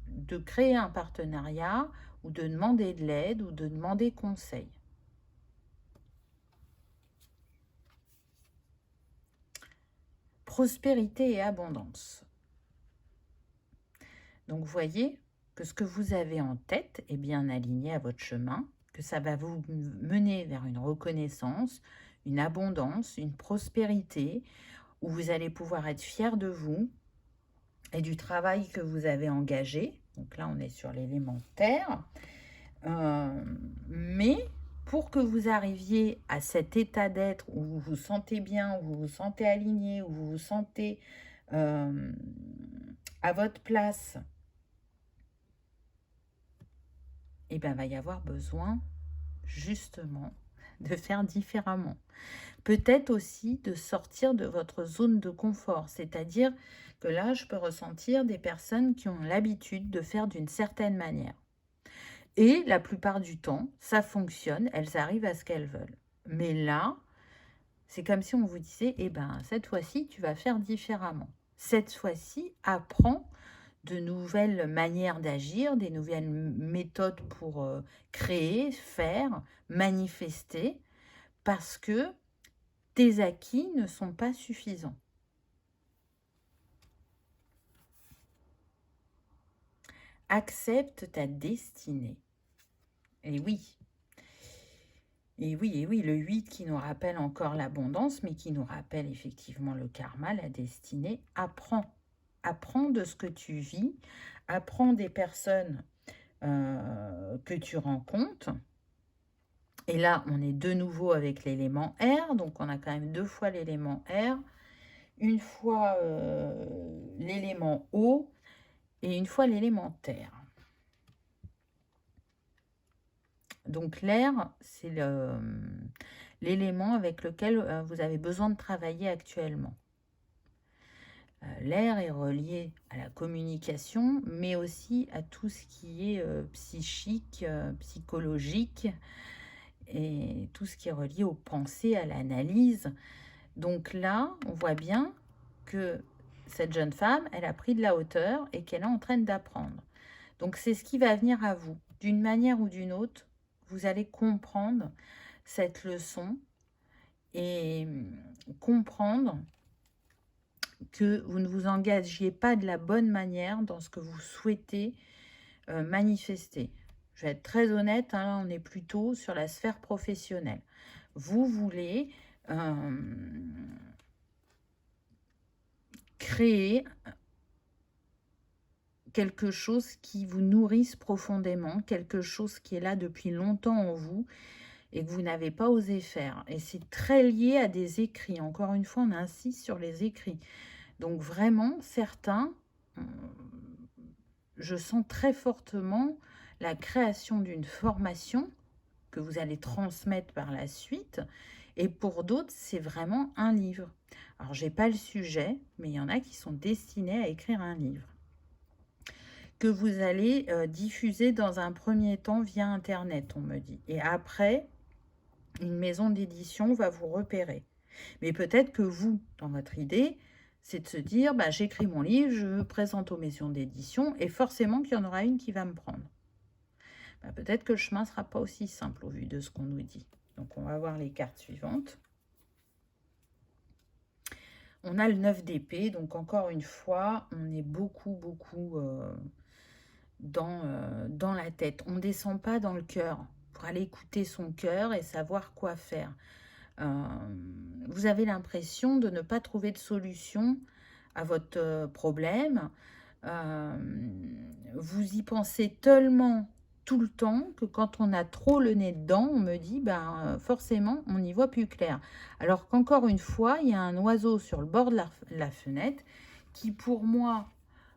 de créer un partenariat ou de demander de l'aide ou de demander conseil. Prospérité et abondance. Donc, vous voyez que ce que vous avez en tête est bien aligné à votre chemin, que ça va vous mener vers une reconnaissance, une abondance, une prospérité, où vous allez pouvoir être fier de vous et du travail que vous avez engagé. Donc là, on est sur l'élément terre. Mais pour que vous arriviez à cet état d'être où vous vous sentez bien, où vous vous sentez aligné, où vous vous sentez à votre place, eh bien, il va y avoir besoin justement de faire différemment. Peut-être aussi de sortir de votre zone de confort, c'est-à-dire que là, je peux ressentir des personnes qui ont l'habitude de faire d'une certaine manière. Et la plupart du temps, ça fonctionne, elles arrivent à ce qu'elles veulent. Mais là, c'est comme si on vous disait, eh ben, cette fois-ci, tu vas faire différemment. Cette fois-ci, apprends de nouvelles manières d'agir, des nouvelles méthodes pour créer, faire, manifester, parce que tes acquis ne sont pas suffisants. Accepte ta destinée. Et oui. Et oui, le 8 qui nous rappelle encore l'abondance, mais qui nous rappelle effectivement le karma, la destinée. Apprends. Apprends de ce que tu vis. Apprends des personnes que tu rencontres. Et là, on est de nouveau avec l'élément R. Donc, on a quand même 2 fois l'élément R. Une fois l'élément eau et une fois l'élément terre. Donc l'air, c'est l'élément avec lequel vous avez besoin de travailler actuellement. L'air est relié à la communication, mais aussi à tout ce qui est psychique, psychologique, et tout ce qui est relié aux pensées, à l'analyse. Donc là, on voit bien que cette jeune femme, elle a pris de la hauteur et qu'elle est en train d'apprendre. Donc c'est ce qui va venir à vous. d'une manière ou d'une autre, vous allez comprendre cette leçon et comprendre que vous ne vous engagiez pas de la bonne manière dans ce que vous souhaitez manifester. Je vais être très honnête, hein, là on est plutôt sur la sphère professionnelle. Vous voulez créer quelque chose qui vous nourrisse profondément, quelque chose qui est là depuis longtemps en vous et que vous n'avez pas osé faire. Et c'est très lié à des écrits. Encore une fois, on insiste sur les écrits. Donc vraiment, certains, je sens très fortement la création d'une formation que vous allez transmettre par la suite. Et pour d'autres, c'est vraiment un livre. Alors, j'ai pas le sujet, mais il y en a qui sont destinés à écrire un livre que vous allez diffuser dans un premier temps via Internet, on me dit. Et après, une maison d'édition va vous repérer. Mais peut-être que vous, dans votre idée, c'est de se dire, bah, j'écris mon livre, je me présente aux maisons d'édition, et forcément qu'il y en aura une qui va me prendre. Bah, peut-être que le chemin ne sera pas aussi simple au vu de ce qu'on nous dit. Donc, on va voir les cartes suivantes. On a le 9 d'épée, donc encore une fois, on est beaucoup dans la tête. On ne descend pas dans le cœur pour aller écouter son cœur et savoir quoi faire. Vous avez l'impression de ne pas trouver de solution à votre problème. Vous y pensez tellement tout le temps que quand on a trop le nez dedans, on me dit, ben, forcément, on n'y voit plus clair. Alors qu'encore une fois, il y a un oiseau sur le bord de la fenêtre qui, pour moi,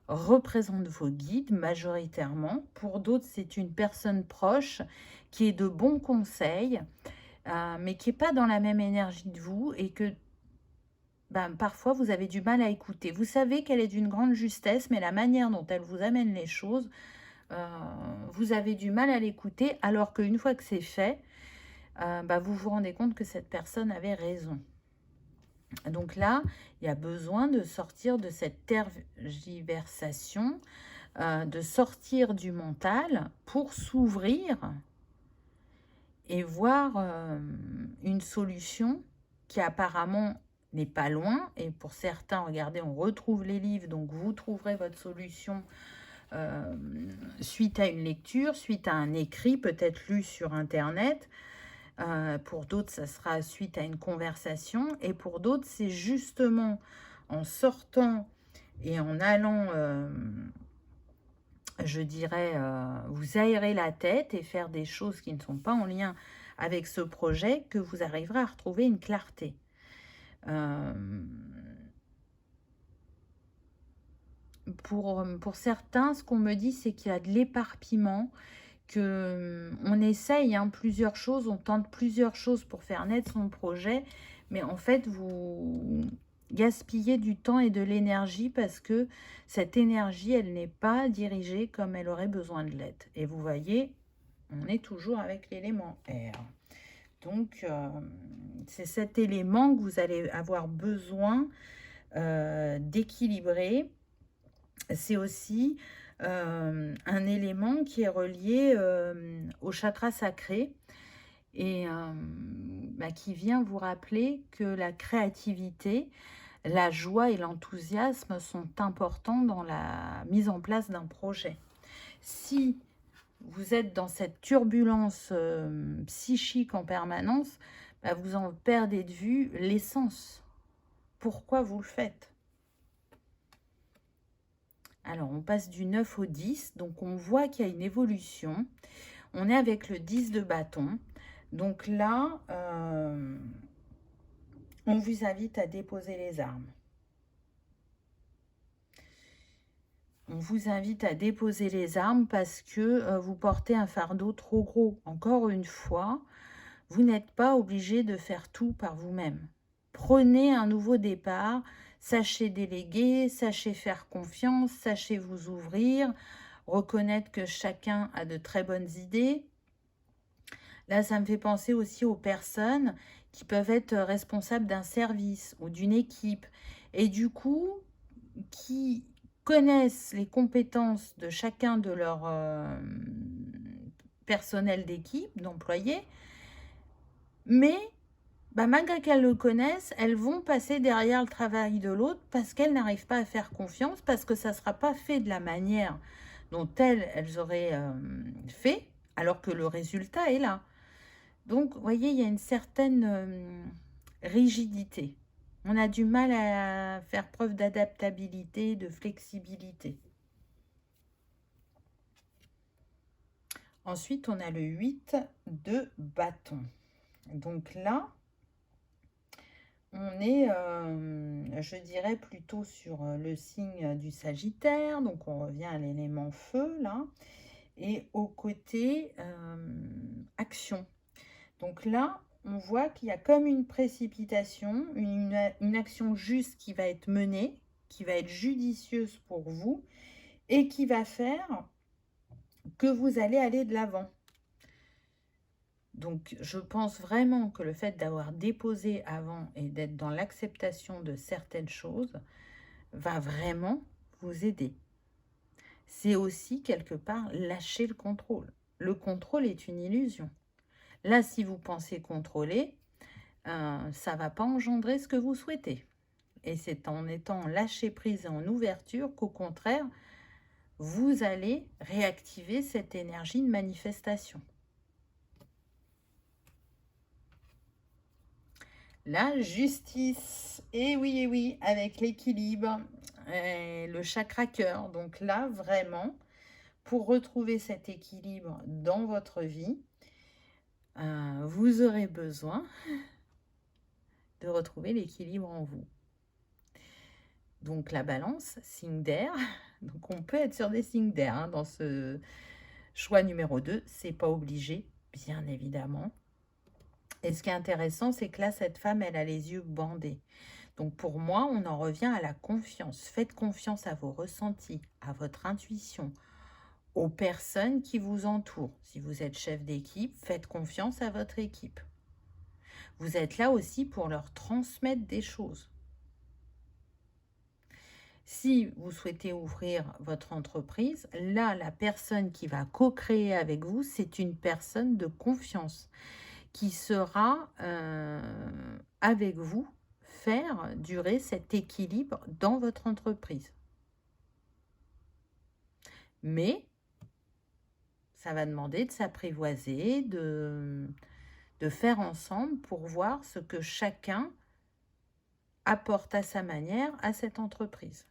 représente vos guides majoritairement. Pour d'autres, c'est une personne proche qui est de bons conseils, mais qui n'est pas dans la même énergie de vous et que ben, parfois vous avez du mal à écouter. Vous savez qu'elle est d'une grande justesse, mais la manière dont elle vous amène les choses, vous avez du mal à l'écouter, alors qu'une fois que c'est fait, ben, vous vous rendez compte que cette personne avait raison. Donc là, il y a besoin de sortir de cette tergiversation, de sortir du mental pour s'ouvrir et voir une solution qui apparemment n'est pas loin. Et pour certains, regardez, on retrouve les livres, donc vous trouverez votre solution suite à une lecture, suite à un écrit, peut-être lu sur Internet. Pour d'autres, ça sera suite à une conversation. Et pour d'autres, c'est justement en sortant et en allant, je dirais, vous aérer la tête et faire des choses qui ne sont pas en lien avec ce projet que vous arriverez à retrouver une clarté. Pour certains, ce qu'on me dit, c'est qu'il y a de l'éparpillement, qu'on essaye plusieurs choses, on tente plusieurs choses pour faire naître son projet, mais en fait, vous gaspillez du temps et de l'énergie parce que cette énergie, elle n'est pas dirigée comme elle aurait besoin de l'être. Et vous voyez, on est toujours avec l'élément air. Donc, c'est cet élément que vous allez avoir besoin d'équilibrer. C'est aussi un élément qui est relié au chakra sacré et qui vient vous rappeler que la créativité, la joie et l'enthousiasme sont importants dans la mise en place d'un projet. Si vous êtes dans cette turbulence psychique en permanence, vous en perdez de vue l'essence. Pourquoi vous le faites ? Alors, on passe du 9 au 10, donc on voit qu'il y a une évolution. On est avec le 10 de bâton. Donc là, on vous invite à déposer les armes. On vous invite à déposer les armes parce que vous portez un fardeau trop gros. Encore une fois, vous n'êtes pas obligé de faire tout par vous-même. Prenez un nouveau départ, sachez déléguer, sachez faire confiance, sachez vous ouvrir, reconnaître que chacun a de très bonnes idées. Là, ça me fait penser aussi aux personnes qui peuvent être responsables d'un service ou d'une équipe et du coup, qui connaissent les compétences de chacun de leurs personnel d'équipe, d'employés, mais malgré qu'elles le connaissent, elles vont passer derrière le travail de l'autre parce qu'elles n'arrivent pas à faire confiance, parce que ça ne sera pas fait de la manière dont elles auraient fait, alors que le résultat est là. Donc, vous voyez, il y a une certaine rigidité. On a du mal à faire preuve d'adaptabilité, de flexibilité. Ensuite, on a le 8 de bâton. Donc là, on est, je dirais, plutôt sur le signe du Sagittaire. Donc, on revient à l'élément feu, là. Et au côté action. Donc là, on voit qu'il y a comme une précipitation, une action juste qui va être menée, qui va être judicieuse pour vous et qui va faire que vous allez aller de l'avant. Donc, je pense vraiment que le fait d'avoir déposé avant et d'être dans l'acceptation de certaines choses va vraiment vous aider. C'est aussi, quelque part, lâcher le contrôle. Le contrôle est une illusion. Là, si vous pensez contrôler, ça ne va pas engendrer ce que vous souhaitez. Et c'est en étant lâché prise et en ouverture qu'au contraire, vous allez réactiver cette énergie de manifestation. La justice, et oui, avec l'équilibre, le chakra cœur. Donc là, vraiment, pour retrouver cet équilibre dans votre vie, vous aurez besoin de retrouver l'équilibre en vous. Donc la balance, signe d'air. Donc on peut être sur des signes d'air hein, dans ce choix numéro 2. C'est pas obligé, bien évidemment. Et ce qui est intéressant, c'est que là, cette femme, elle a les yeux bandés. Donc pour moi, on en revient à la confiance. Faites confiance à vos ressentis, à votre intuition, aux personnes qui vous entourent. Si vous êtes chef d'équipe, faites confiance à votre équipe. Vous êtes là aussi pour leur transmettre des choses. Si vous souhaitez ouvrir votre entreprise, là, la personne qui va co-créer avec vous, c'est une personne de confiance qui sera avec vous faire durer cet équilibre dans votre entreprise. Mais ça va demander de s'apprivoiser, de faire ensemble pour voir ce que chacun apporte à sa manière à cette entreprise.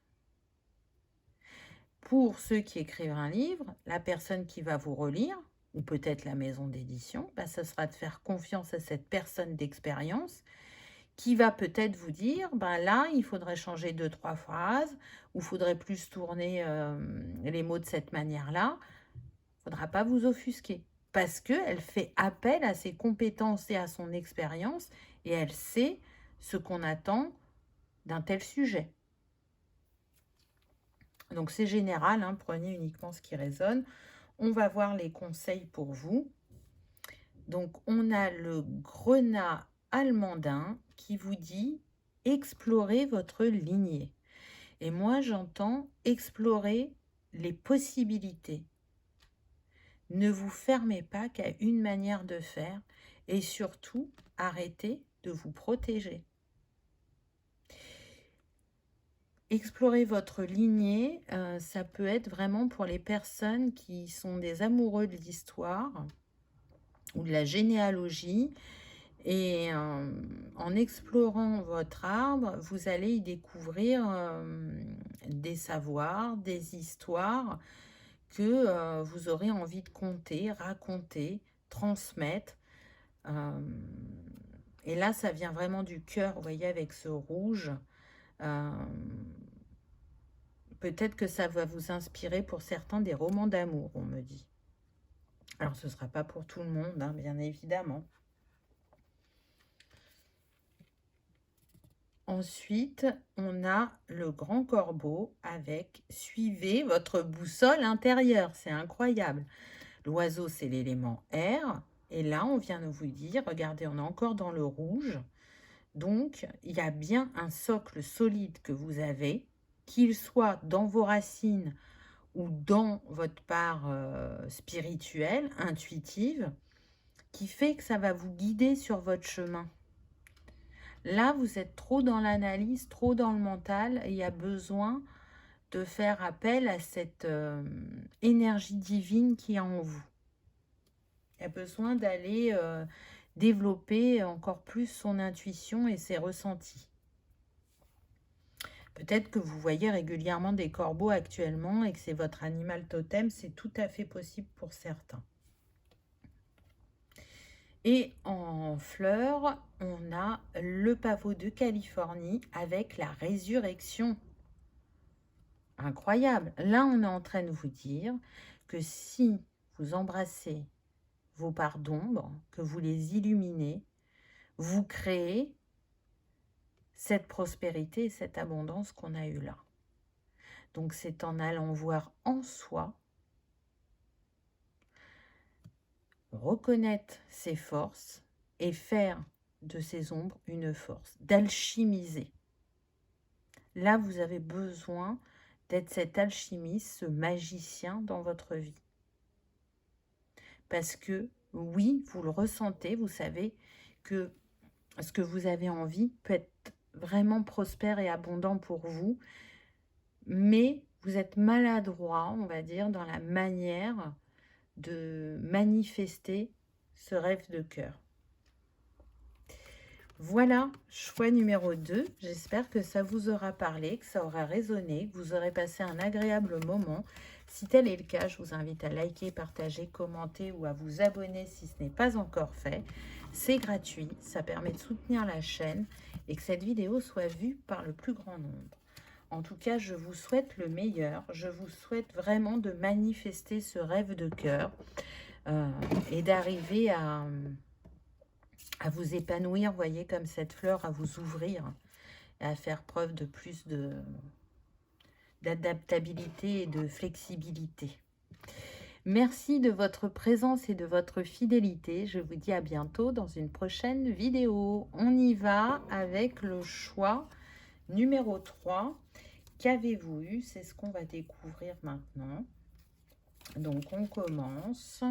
Pour ceux qui écrivent un livre, la personne qui va vous relire, ou peut-être la maison d'édition, ce sera de faire confiance à cette personne d'expérience qui va peut-être vous dire, là, il faudrait changer 2-3 phrases, ou il faudrait plus tourner les mots de cette manière-là. Il ne faudra pas vous offusquer, parce qu'elle fait appel à ses compétences et à son expérience, et elle sait ce qu'on attend d'un tel sujet. Donc c'est général, hein, prenez uniquement ce qui résonne. On va voir les conseils pour vous. Donc on a le grenat almandin qui vous dit explorer votre lignée. Et moi j'entends explorer les possibilités. Ne vous fermez pas qu'à une manière de faire et surtout arrêtez de vous protéger. Explorer votre lignée, ça peut être vraiment pour les personnes qui sont des amoureux de l'histoire ou de la généalogie. Et en explorant votre arbre, vous allez y découvrir des savoirs, des histoires que vous aurez envie de conter, raconter, transmettre. Et là, ça vient vraiment du cœur, vous voyez, avec ce rouge. Peut-être que ça va vous inspirer pour certains des romans d'amour, on me dit. Alors, ce ne sera pas pour tout le monde, hein, bien évidemment. Ensuite, on a le grand corbeau avec « Suivez votre boussole intérieure ». C'est incroyable. L'oiseau, c'est l'élément air. Et là, on vient de vous dire, regardez, on est encore dans le rouge. Donc, il y a bien un socle solide que vous avez, qu'il soit dans vos racines ou dans votre part spirituelle, intuitive, qui fait que ça va vous guider sur votre chemin. Là, vous êtes trop dans l'analyse, trop dans le mental, et il y a besoin de faire appel à cette énergie divine qui est en vous. Il y a besoin d'aller développer encore plus son intuition et ses ressentis. Peut-être que vous voyez régulièrement des corbeaux actuellement et que c'est votre animal totem, c'est tout à fait possible pour certains. Et en fleurs, on a le pavot de Californie avec la résurrection. Incroyable. Là, on est en train de vous dire que si vous embrassez vos parts d'ombre, que vous les illuminez, vous créez cette prospérité et cette abondance qu'on a eue là. Donc, c'est en allant voir en soi, reconnaître ses forces et faire de ces ombres une force, d'alchimiser. Là, vous avez besoin d'être cet alchimiste, ce magicien dans votre vie. Parce que, oui, vous le ressentez, vous savez que ce que vous avez envie peut être vraiment prospère et abondant pour vous, mais vous êtes maladroit, on va dire, dans la manière de manifester ce rêve de cœur. Voilà, choix numéro 2. J'espère que ça vous aura parlé, que ça aura résonné, que vous aurez passé un agréable moment. Si tel est le cas, je vous invite à liker, partager, commenter ou à vous abonner si ce n'est pas encore fait. C'est gratuit, ça permet de soutenir la chaîne et que cette vidéo soit vue par le plus grand nombre. En tout cas, je vous souhaite le meilleur. Je vous souhaite vraiment de manifester ce rêve de cœur et d'arriver à vous épanouir, voyez, comme cette fleur, à vous ouvrir et à faire preuve de plus d'adaptabilité et de flexibilité. Merci de votre présence et de votre fidélité. Je vous dis à bientôt dans une prochaine vidéo. On y va avec le choix numéro 3. Qu'avez-vous eu? C'est ce qu'on va découvrir maintenant. Donc, on commence.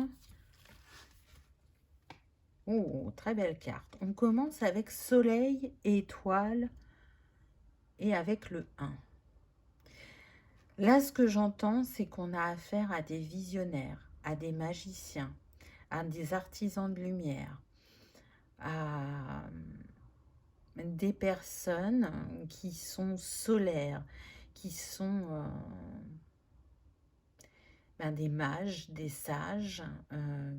Oh, très belle carte. On commence avec Soleil, Étoile et avec le 1. Là, ce que j'entends, c'est qu'on a affaire à des visionnaires, à des magiciens, à des artisans de lumière, à des personnes qui sont solaires, qui sont des mages, des sages,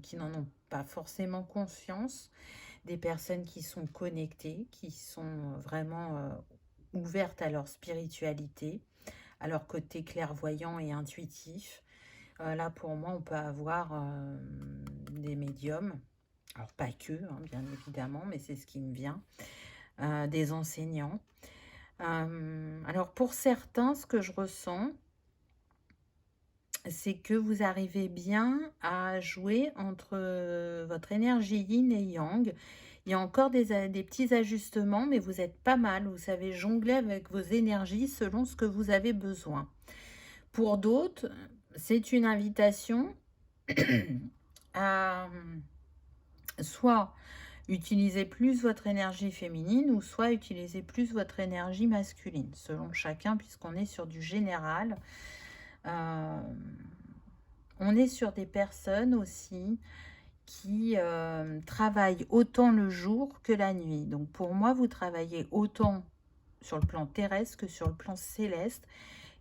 qui n'en ont pas forcément conscience, des personnes qui sont connectées, qui sont vraiment ouvertes à leur spiritualité, à leur côté clairvoyant et intuitif. Là, pour moi, on peut avoir des médiums, alors pas que, hein, bien évidemment, mais c'est ce qui me vient, des enseignants. Alors, pour certains, ce que je ressens, c'est que vous arrivez bien à jouer entre votre énergie yin et yang. Il y a encore des petits ajustements, mais vous êtes pas mal. Vous savez jongler avec vos énergies selon ce que vous avez besoin. Pour d'autres, c'est une invitation à soit utiliser plus votre énergie féminine ou soit utiliser plus votre énergie masculine, selon chacun, puisqu'on est sur du général. On est sur des personnes aussi qui travaillent autant le jour que la nuit. Donc pour moi, vous travaillez autant sur le plan terrestre que sur le plan céleste.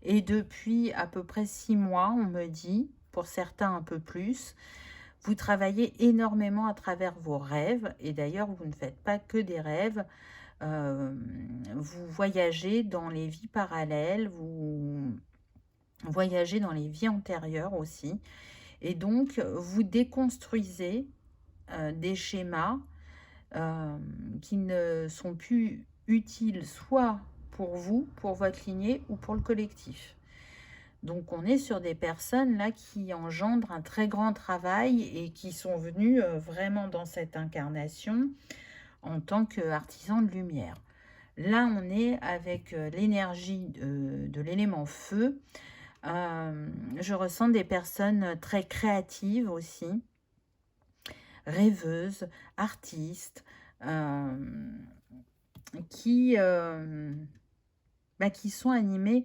Et depuis à peu près 6 mois, on me dit, pour certains un peu plus, vous travaillez énormément à travers vos rêves. Et d'ailleurs, vous ne faites pas que des rêves. Vous voyagez dans les vies parallèles, vous voyagez dans les vies antérieures aussi. Et donc, vous déconstruisez des schémas qui ne sont plus utiles soit pour vous, pour votre lignée ou pour le collectif. Donc, on est sur des personnes là qui engendrent un très grand travail et qui sont venues vraiment dans cette incarnation en tant qu'artisans de lumière. Là, on est avec l'énergie de l'élément feu, Je ressens des personnes très créatives aussi, rêveuses, artistes, qui, qui sont animées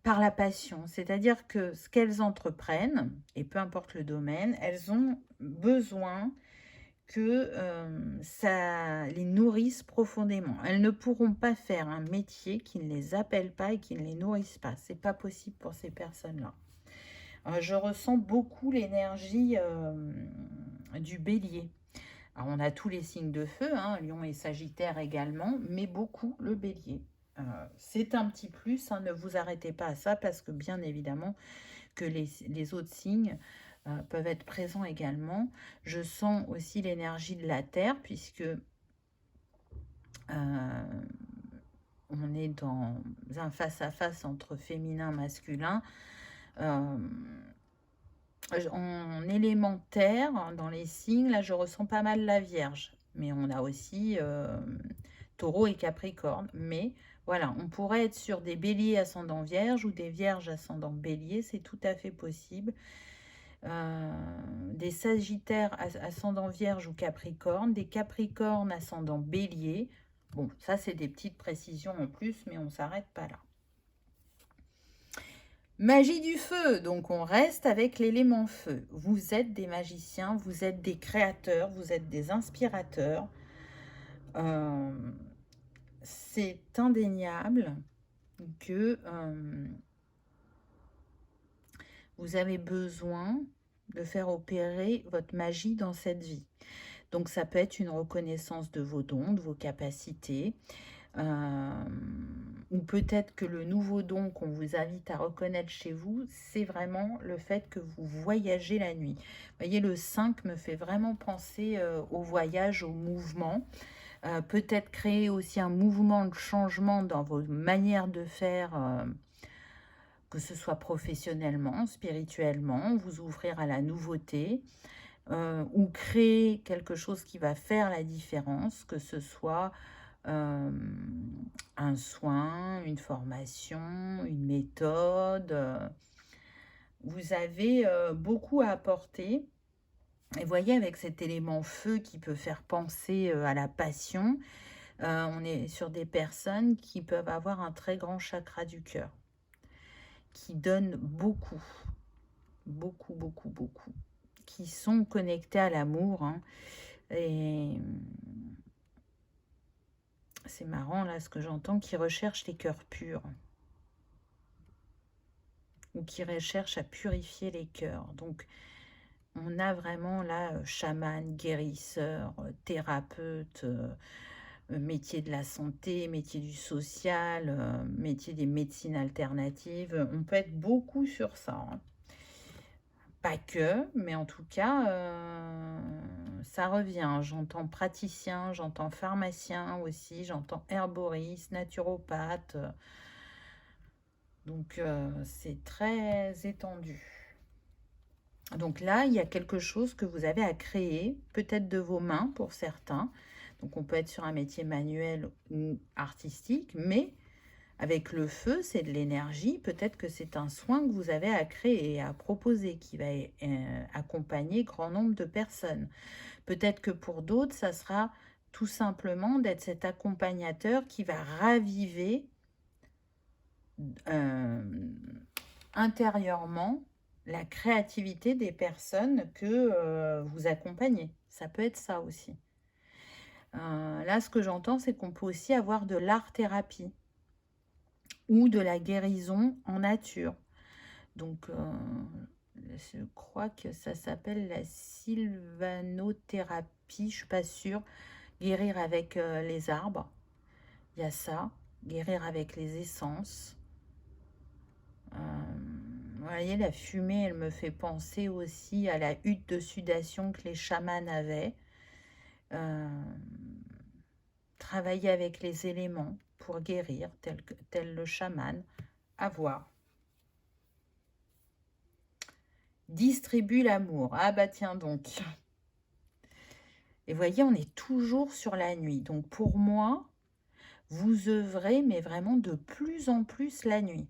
par la passion. C'est-à-dire que ce qu'elles entreprennent, et peu importe le domaine, elles ont besoin que ça les nourrisse profondément. Elles ne pourront pas faire un métier qui ne les appelle pas et qui ne les nourrisse pas. C'est pas possible pour ces personnes-là. Je ressens beaucoup l'énergie du bélier. Alors, on a tous les signes de feu, hein, Lion et Sagittaire également, mais beaucoup le bélier. C'est un petit plus, hein, ne vous arrêtez pas à ça parce que bien évidemment que les autres signes peuvent être présents également. Je sens aussi l'énergie de la Terre puisque on est dans un face-à-face entre féminin et masculin. En élémentaire, dans les signes, là, je ressens pas mal la Vierge. Mais on a aussi Taureau et Capricorne. Mais voilà, on pourrait être sur des béliers ascendant Vierge ou des Vierges ascendant Bélier. C'est tout à fait possible. Des Sagittaires ascendant Vierge ou Capricorne. Des Capricornes ascendant Bélier. Bon, ça, c'est des petites précisions en plus, mais on ne s'arrête pas là. Magie du feu, donc on reste avec l'élément feu. Vous êtes des magiciens, vous êtes des créateurs, vous êtes des inspirateurs. C'est indéniable que vous avez besoin de faire opérer votre magie dans cette vie. Donc ça peut être une reconnaissance de vos dons, de vos capacités, ou peut-être que le nouveau don qu'on vous invite à reconnaître chez vous, c'est vraiment le fait que vous voyagez la nuit. Vous voyez, le 5 me fait vraiment penser au voyage, au mouvement. Peut-être créer aussi un mouvement de changement dans vos manières de faire, que ce soit professionnellement, spirituellement, vous ouvrir à la nouveauté, ou créer quelque chose qui va faire la différence, que ce soit un soin, une formation, une méthode. Vous avez beaucoup à apporter. Et voyez, avec cet élément feu qui peut faire penser à la passion, on est sur des personnes qui peuvent avoir un très grand chakra du cœur, qui donnent beaucoup, beaucoup, beaucoup, beaucoup, qui sont connectés à l'amour, hein, et c'est marrant là ce que j'entends, qui recherchent les cœurs purs ou qui recherchent à purifier les cœurs. Donc on a vraiment là chaman, guérisseur, thérapeute, métier de la santé, métier du social, métier des médecines alternatives. On peut être beaucoup sur ça, hein. Pas que, mais en tout cas, ça revient. J'entends praticien, j'entends pharmacien aussi, j'entends herboriste, naturopathe. Donc, c'est très étendu. Donc là, il y a quelque chose que vous avez à créer, peut-être de vos mains pour certains. Donc, on peut être sur un métier manuel ou artistique, mais avec le feu, c'est de l'énergie. Peut-être que c'est un soin que vous avez à créer et à proposer qui va accompagner grand nombre de personnes. Peut-être que pour d'autres, ça sera tout simplement d'être cet accompagnateur qui va raviver intérieurement la créativité des personnes que vous accompagnez. Ça peut être ça aussi. Là, ce que j'entends, c'est qu'on peut aussi avoir de l'art-thérapie ou de la guérison en nature. Donc, je crois que ça s'appelle la sylvanothérapie, je ne suis pas sûre. Guérir avec les arbres, il y a ça. Guérir avec les essences. Vous voyez, la fumée, elle me fait penser aussi à la hutte de sudation que les chamans avaient. Travailler avec les éléments pour guérir, tel le chaman. À voir. Distribue l'amour. Ah bah tiens donc. Et voyez, on est toujours sur la nuit. Donc pour moi, vous œuvrez, mais vraiment de plus en plus la nuit.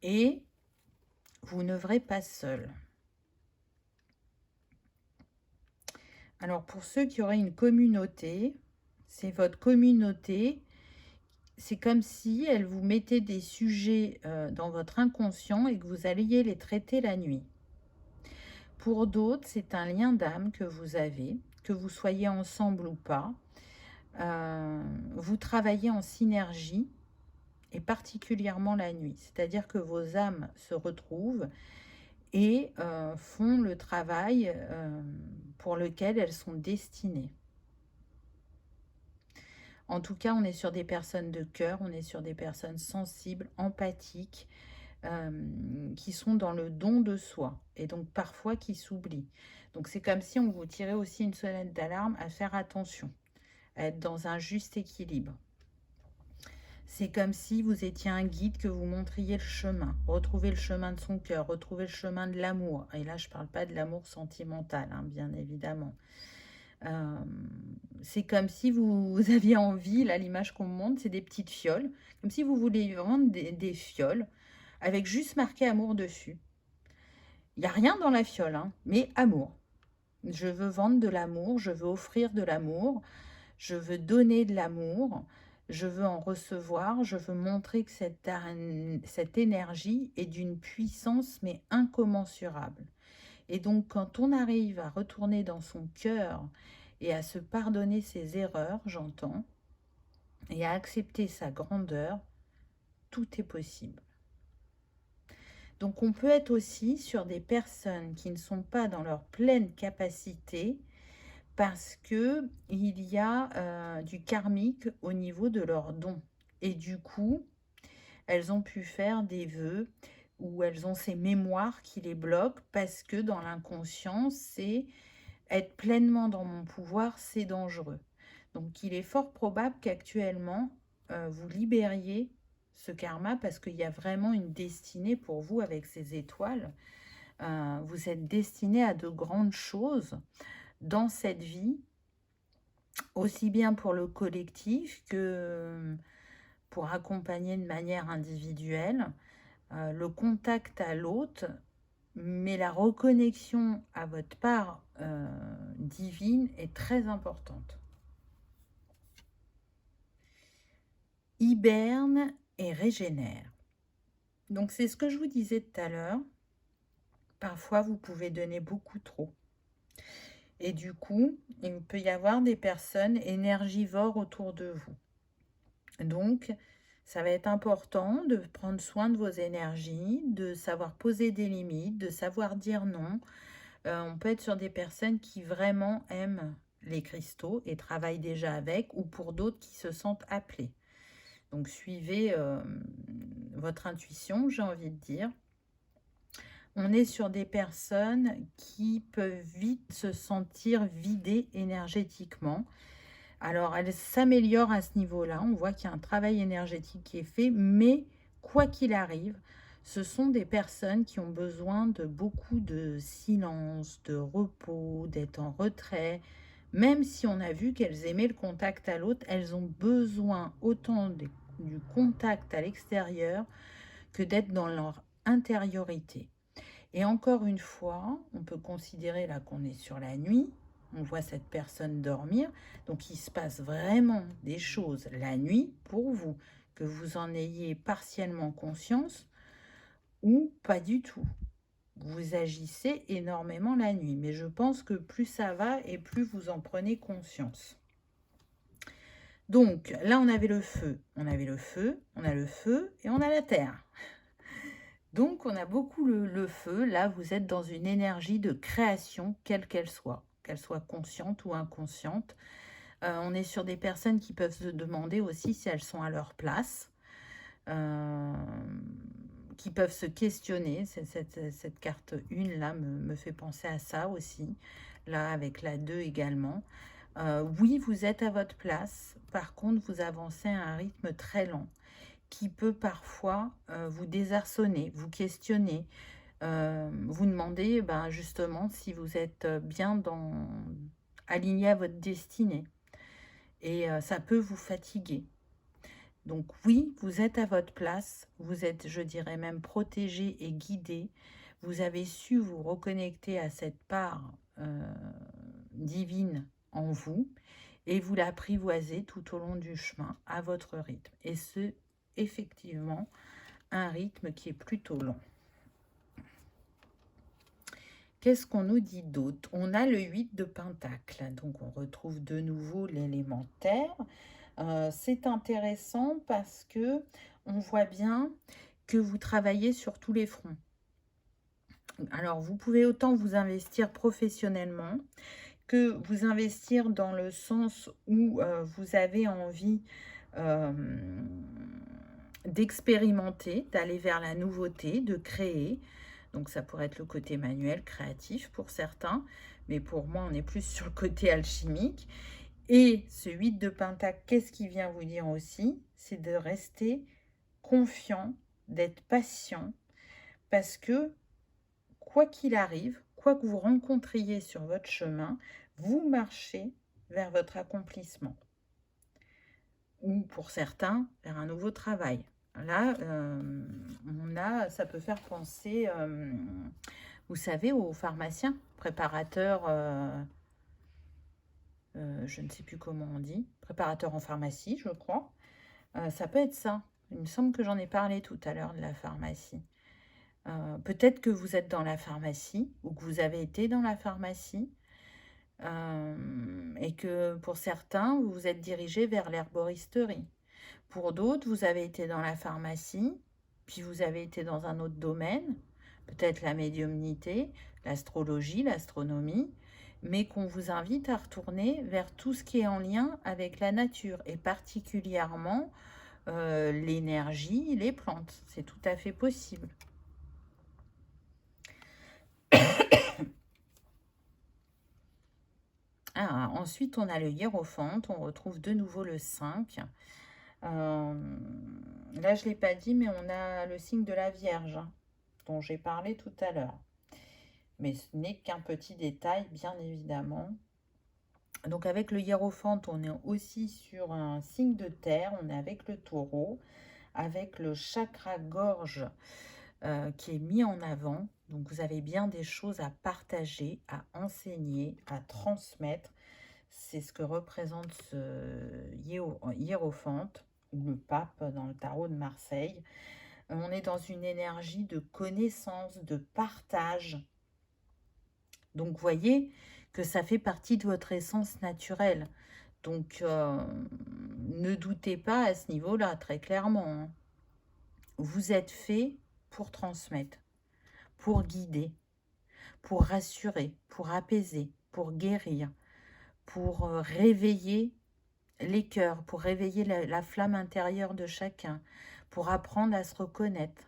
et vous n'œuvrez pas seul. Alors, pour ceux qui auraient une communauté, c'est votre communauté. C'est comme si elle vous mettait des sujets dans votre inconscient et que vous alliez les traiter la nuit. Pour d'autres, c'est un lien d'âme que vous avez, que vous soyez ensemble ou pas. Vous travaillez en synergie et particulièrement la nuit. C'est-à-dire que vos âmes se retrouvent et font le travail pour lequel elles sont destinées. En tout cas, on est sur des personnes de cœur, on est sur des personnes sensibles, empathiques, qui sont dans le don de soi et donc parfois qui s'oublient. Donc c'est comme si on vous tirait aussi une sonnette d'alarme à faire attention, à être dans un juste équilibre. C'est comme si vous étiez un guide, que vous montriez le chemin, retrouver le chemin de son cœur, retrouver le chemin de l'amour. Et là, je ne parle pas de l'amour sentimental, hein, bien évidemment. C'est comme si vous aviez envie, là l'image qu'on me montre, c'est des petites fioles, comme si vous vouliez vendre des fioles avec juste marqué amour dessus. Il n'y a rien dans la fiole, hein, mais amour. Je veux vendre de l'amour, je veux offrir de l'amour, je veux donner de l'amour, je veux en recevoir, je veux montrer que cette énergie est d'une puissance mais incommensurable. Et donc quand on arrive à retourner dans son cœur et à se pardonner ses erreurs, j'entends, et à accepter sa grandeur, tout est possible. Donc on peut être aussi sur des personnes qui ne sont pas dans leur pleine capacité parce qu'il y a du karmique au niveau de leurs dons. Et du coup, elles ont pu faire des vœux ou elles ont ces mémoires qui les bloquent parce que dans l'inconscient, c'est être pleinement dans mon pouvoir, c'est dangereux. Donc il est fort probable qu'actuellement, vous libériez ce karma parce qu'il y a vraiment une destinée pour vous avec ces étoiles. Vous êtes destiné à de grandes choses dans cette vie, aussi bien pour le collectif que pour accompagner de manière individuelle. Le contact à l'autre, mais la reconnexion à votre part divine est très importante. Hiberne et régénère. Donc c'est ce que je vous disais tout à l'heure. Parfois, vous pouvez donner beaucoup trop. Et du coup, il peut y avoir des personnes énergivores autour de vous. Donc, ça va être important de prendre soin de vos énergies, de savoir poser des limites, de savoir dire non. On peut être sur des personnes qui vraiment aiment les cristaux et travaillent déjà avec, ou pour d'autres qui se sentent appelés. Donc, suivez votre intuition, j'ai envie de dire. On est sur des personnes qui peuvent vite se sentir vidées énergétiquement. Alors, elles s'améliorent à ce niveau-là. On voit qu'il y a un travail énergétique qui est fait, mais quoi qu'il arrive, ce sont des personnes qui ont besoin de beaucoup de silence, de repos, d'être en retrait. Même si on a vu qu'elles aimaient le contact à l'autre, elles ont besoin autant du contact à l'extérieur que d'être dans leur intériorité. Et encore une fois, on peut considérer là qu'on est sur la nuit, on voit cette personne dormir, donc il se passe vraiment des choses la nuit pour vous, que vous en ayez partiellement conscience ou pas du tout. Vous agissez énormément la nuit, mais je pense que plus ça va et plus vous en prenez conscience. Donc là, on avait le feu, on a le feu et on a la terre. Donc, on a beaucoup le feu. Là, vous êtes dans une énergie de création, quelle qu'elle soit consciente ou inconsciente. On est sur des personnes qui peuvent se demander aussi si elles sont à leur place, qui peuvent se questionner. Cette carte 1, là, me fait penser à ça aussi. Là, avec la 2 également. Oui, vous êtes à votre place. Par contre, vous avancez à un rythme très lent, qui peut parfois vous désarçonner, vous questionner, vous demander justement si vous êtes bien aligné à votre destinée. Et ça peut vous fatiguer. Donc oui, vous êtes à votre place, vous êtes, je dirais même, protégé et guidé. Vous avez su vous reconnecter à cette part divine en vous et vous l'apprivoisez tout au long du chemin à votre rythme. Et c'est effectivement un rythme qui est plutôt long. Qu'est-ce qu'on nous dit d'autre? On a le 8 de Pentacle, donc on retrouve de nouveau l'élémentaire. C'est intéressant parce que on voit bien que vous travaillez sur tous les fronts. Alors, vous pouvez autant vous investir professionnellement que vous investir dans le sens où vous avez envie d'expérimenter, d'aller vers la nouveauté, de créer. Donc ça pourrait être le côté manuel, créatif pour certains, mais pour moi, on est plus sur le côté alchimique. Et ce 8 de Pentacle, qu'est-ce qui vient vous dire aussi? C'est de rester confiant, d'être patient, parce que quoi qu'il arrive, quoi que vous rencontriez sur votre chemin, vous marchez vers votre accomplissement. Ou pour certains, vers un nouveau travail. Là, ça peut faire penser, vous savez, aux pharmaciens, préparateurs, je ne sais plus comment on dit, préparateurs en pharmacie, je crois. Ça peut être ça. Il me semble que j'en ai parlé tout à l'heure de la pharmacie. Peut-être que vous êtes dans la pharmacie ou que vous avez été dans la pharmacie et que pour certains, vous vous êtes dirigé vers l'herboristerie. Pour d'autres, vous avez été dans la pharmacie, puis vous avez été dans un autre domaine, peut-être la médiumnité, l'astrologie, l'astronomie, mais qu'on vous invite à retourner vers tout ce qui est en lien avec la nature, et particulièrement l'énergie, les plantes. C'est tout à fait possible. Ensuite, on a le hiérophante, on retrouve de nouveau le 5. Là, je ne l'ai pas dit, mais on a le signe de la Vierge, dont j'ai parlé tout à l'heure. Mais ce n'est qu'un petit détail, bien évidemment. Donc, avec le hiérophante, on est aussi sur un signe de terre. On est avec le taureau, avec le chakra gorge qui est mis en avant. Donc, vous avez bien des choses à partager, à enseigner, à transmettre. C'est ce que représente ce hiérophante, ou le pape dans le tarot de Marseille. On est dans une énergie de connaissance, de partage. Donc, vous voyez que ça fait partie de votre essence naturelle. Donc, ne doutez pas à ce niveau-là, très clairement. Hein. Vous êtes fait pour transmettre, pour guider, pour rassurer, pour apaiser, pour guérir, pour réveiller les cœurs, pour réveiller la flamme intérieure de chacun, pour apprendre à se reconnaître.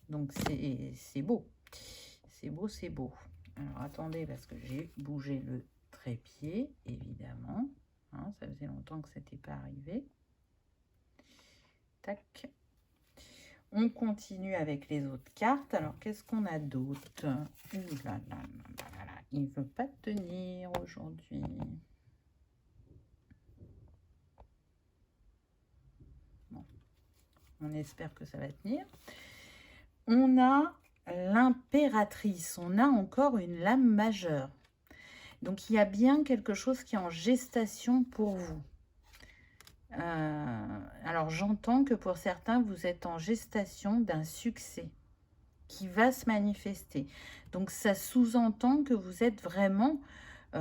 Donc, c'est beau. C'est beau, c'est beau. Alors, attendez, parce que j'ai bougé le trépied, évidemment. Hein, ça faisait longtemps que ce n'était pas arrivé. Tac. On continue avec les autres cartes. Alors, qu'est-ce qu'on a d'autre? Il ne veut pas tenir aujourd'hui. Bon. On espère que ça va tenir. On a l'impératrice. On a encore une lame majeure. Donc, il y a bien quelque chose qui est en gestation pour vous. Alors, j'entends que pour certains, vous êtes en gestation d'un succès qui va se manifester. Donc, ça sous-entend que vous êtes vraiment,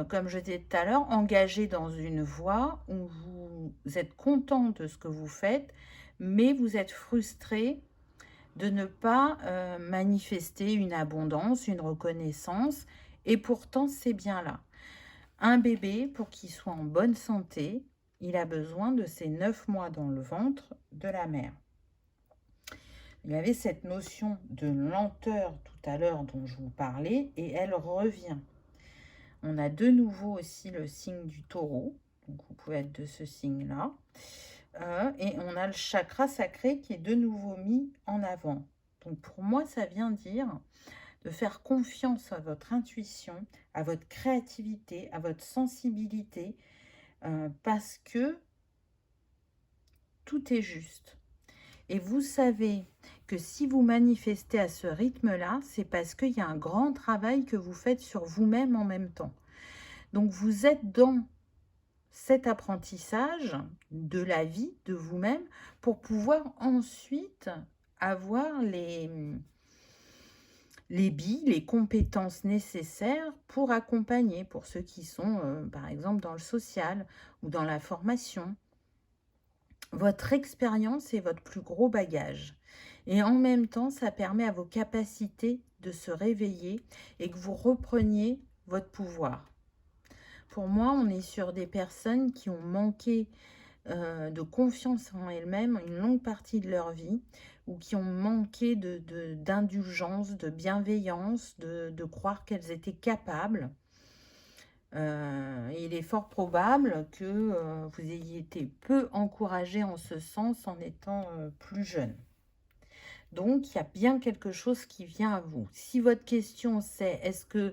comme je disais tout à l'heure, engagé dans une voie où vous êtes content de ce que vous faites, mais vous êtes frustré de ne pas manifester une abondance, une reconnaissance, et pourtant, c'est bien là. Un bébé, pour qu'il soit en bonne santé, il a besoin de ces 9 mois dans le ventre de la mère. Il y avait cette notion de lenteur tout à l'heure dont je vous parlais, et elle revient. On a de nouveau aussi le signe du taureau, donc vous pouvez être de ce signe-là. Et on a le chakra sacré qui est de nouveau mis en avant. Donc pour moi, ça vient dire de faire confiance à votre intuition, à votre créativité, à votre sensibilité, parce que tout est juste. Et vous savez que si vous manifestez à ce rythme-là, c'est parce qu'il y a un grand travail que vous faites sur vous-même en même temps. Donc vous êtes dans cet apprentissage de la vie, de vous-même, pour pouvoir ensuite avoir les billes, les compétences nécessaires pour accompagner, pour ceux qui sont, par exemple, dans le social ou dans la formation. Votre expérience est votre plus gros bagage. Et en même temps, ça permet à vos capacités de se réveiller et que vous repreniez votre pouvoir. Pour moi, on est sur des personnes qui ont manqué de confiance en elles-mêmes une longue partie de leur vie, ou qui ont manqué d'indulgence, de bienveillance, de croire qu'elles étaient capables. Il est fort probable que vous ayez été peu encouragé en ce sens en étant plus jeune. Donc, il y a bien quelque chose qui vient à vous. Si votre question c'est, est-ce que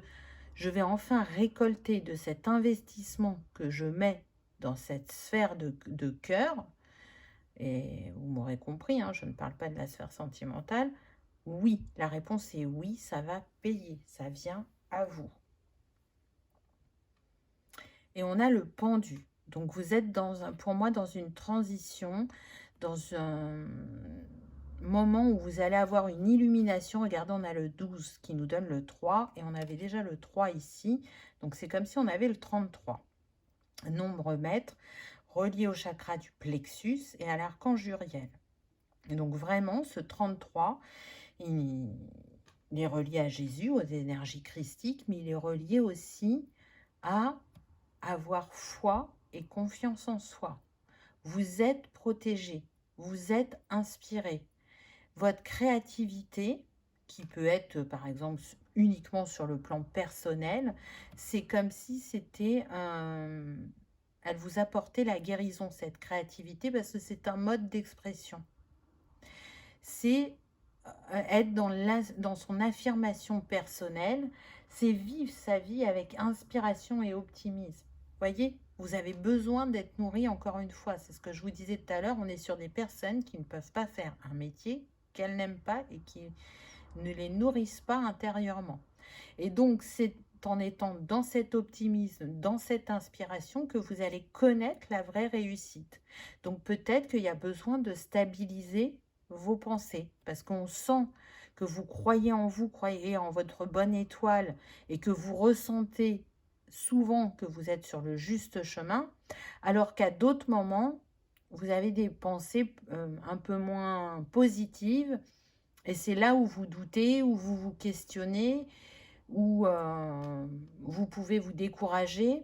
je vais enfin récolter de cet investissement que je mets dans cette sphère de cœur, et vous m'aurez compris, hein, je ne parle pas de la sphère sentimentale, oui, la réponse est oui, ça va payer, ça vient à vous. Et on a le pendu. Donc vous êtes pour moi dans une transition, dans un moment où vous allez avoir une illumination. Regardez, on a le 12 qui nous donne le 3 et on avait déjà le 3 ici. Donc c'est comme si on avait le 33. Nombre maître relié au chakra du plexus et à l'archange Uriel. Et donc vraiment, ce 33, il est relié à Jésus, aux énergies christiques, mais il est relié aussi à avoir foi et confiance en soi. Vous êtes protégé, vous êtes inspiré. Votre créativité, qui peut être par exemple uniquement sur le plan personnel, c'est comme si c'était elle vous apportait la guérison, cette créativité, parce que c'est un mode d'expression. C'est être dans son affirmation personnelle, c'est vivre sa vie avec inspiration et optimisme. Voyez, vous avez besoin d'être nourri, encore une fois, c'est ce que je vous disais tout à l'heure, on est sur des personnes qui ne peuvent pas faire un métier qu'elles n'aiment pas et qui ne les nourrissent pas intérieurement. Et donc, c'est en étant dans cet optimisme, dans cette inspiration, que vous allez connaître la vraie réussite. Donc, peut-être qu'il y a besoin de stabiliser vos pensées, parce qu'on sent que vous croyez en vous, croyez en votre bonne étoile, et que vous ressentez souvent que vous êtes sur le juste chemin, alors qu'à d'autres moments, vous avez des pensées un peu moins positives, et c'est là où vous doutez, où vous vous questionnez, où vous pouvez vous décourager,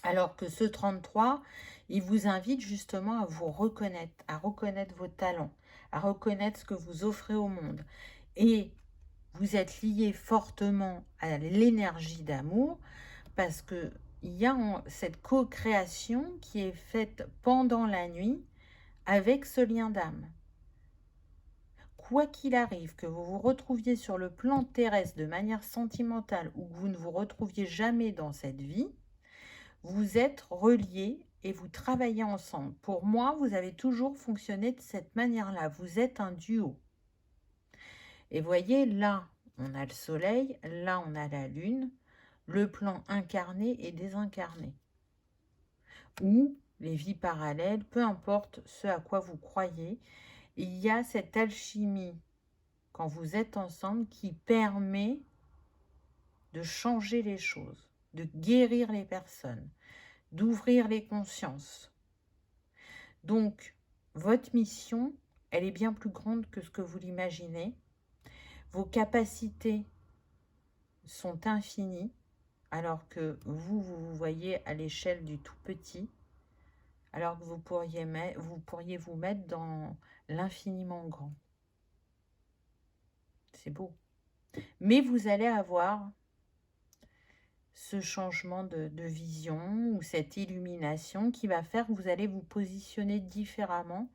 alors que ce 33, il vous invite justement à vous reconnaître, à reconnaître vos talents, à reconnaître ce que vous offrez au monde. Et vous êtes lié fortement à l'énergie d'amour, parce qu'il y a cette co-création qui est faite pendant la nuit avec ce lien d'âme. Quoi qu'il arrive, que vous vous retrouviez sur le plan terrestre de manière sentimentale ou que vous ne vous retrouviez jamais dans cette vie, vous êtes reliés et vous travaillez ensemble. Pour moi, vous avez toujours fonctionné de cette manière-là. Vous êtes un duo. Et voyez, là, on a le soleil, là, on a la lune, le plan incarné et désincarné. Ou les vies parallèles, peu importe ce à quoi vous croyez, il y a cette alchimie quand vous êtes ensemble qui permet de changer les choses, de guérir les personnes, d'ouvrir les consciences. Donc, votre mission, elle est bien plus grande que ce que vous l'imaginez. Vos capacités sont infinies, alors que vous voyez à l'échelle du tout petit, alors que vous pourriez vous mettre dans l'infiniment grand. C'est beau. Mais vous allez avoir ce changement de vision ou cette illumination qui va faire que vous allez vous positionner différemment,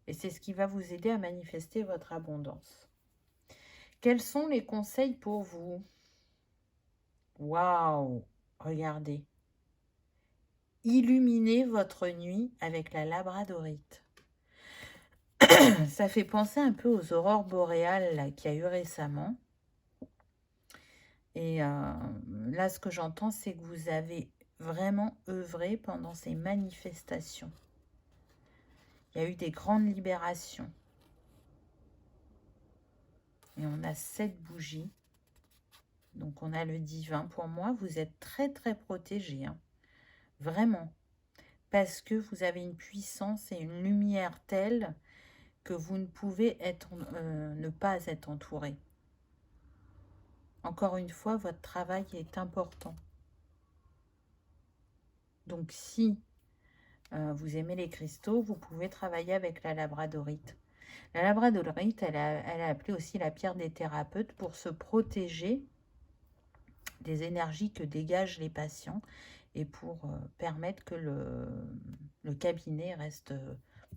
et c'est ce qui va vous aider à manifester votre abondance. Quels sont les conseils pour vous? Waouh! Regardez. illuminer votre nuit avec la labradorite. Ça fait penser un peu aux aurores boréales qu'il y a eu récemment. Et là, ce que j'entends, c'est que vous avez vraiment œuvré pendant ces manifestations. Il y a eu des grandes libérations. Et on a 7 bougies. Donc, on a le divin. Pour moi, vous êtes très, très protégés. Hein. Vraiment. Parce que vous avez une puissance et une lumière telle que vous ne pouvez ne pas être entouré. Encore une fois, votre travail est important. Donc, si vous aimez les cristaux, vous pouvez travailler avec la labradorite. La labradorite, elle est appelée aussi la pierre des thérapeutes pour se protéger des énergies que dégagent les patients et pour permettre que le cabinet reste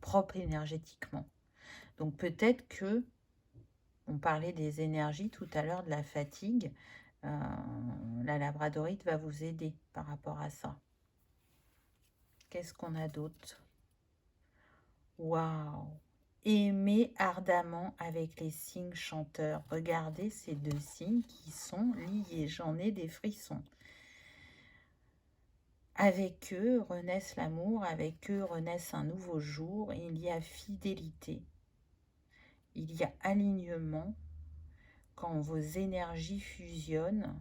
propre énergétiquement. Donc peut-être que, on parlait des énergies tout à l'heure, de la fatigue, la labradorite va vous aider par rapport à ça. Qu'est-ce qu'on a d'autre? Waouh! Aimer ardemment avec les signes chanteurs. Regardez ces 2 signes qui sont liés. J'en ai des frissons. Avec eux renaissent l'amour, avec eux renaissent un nouveau jour. Il y a fidélité, il y a alignement quand vos énergies fusionnent,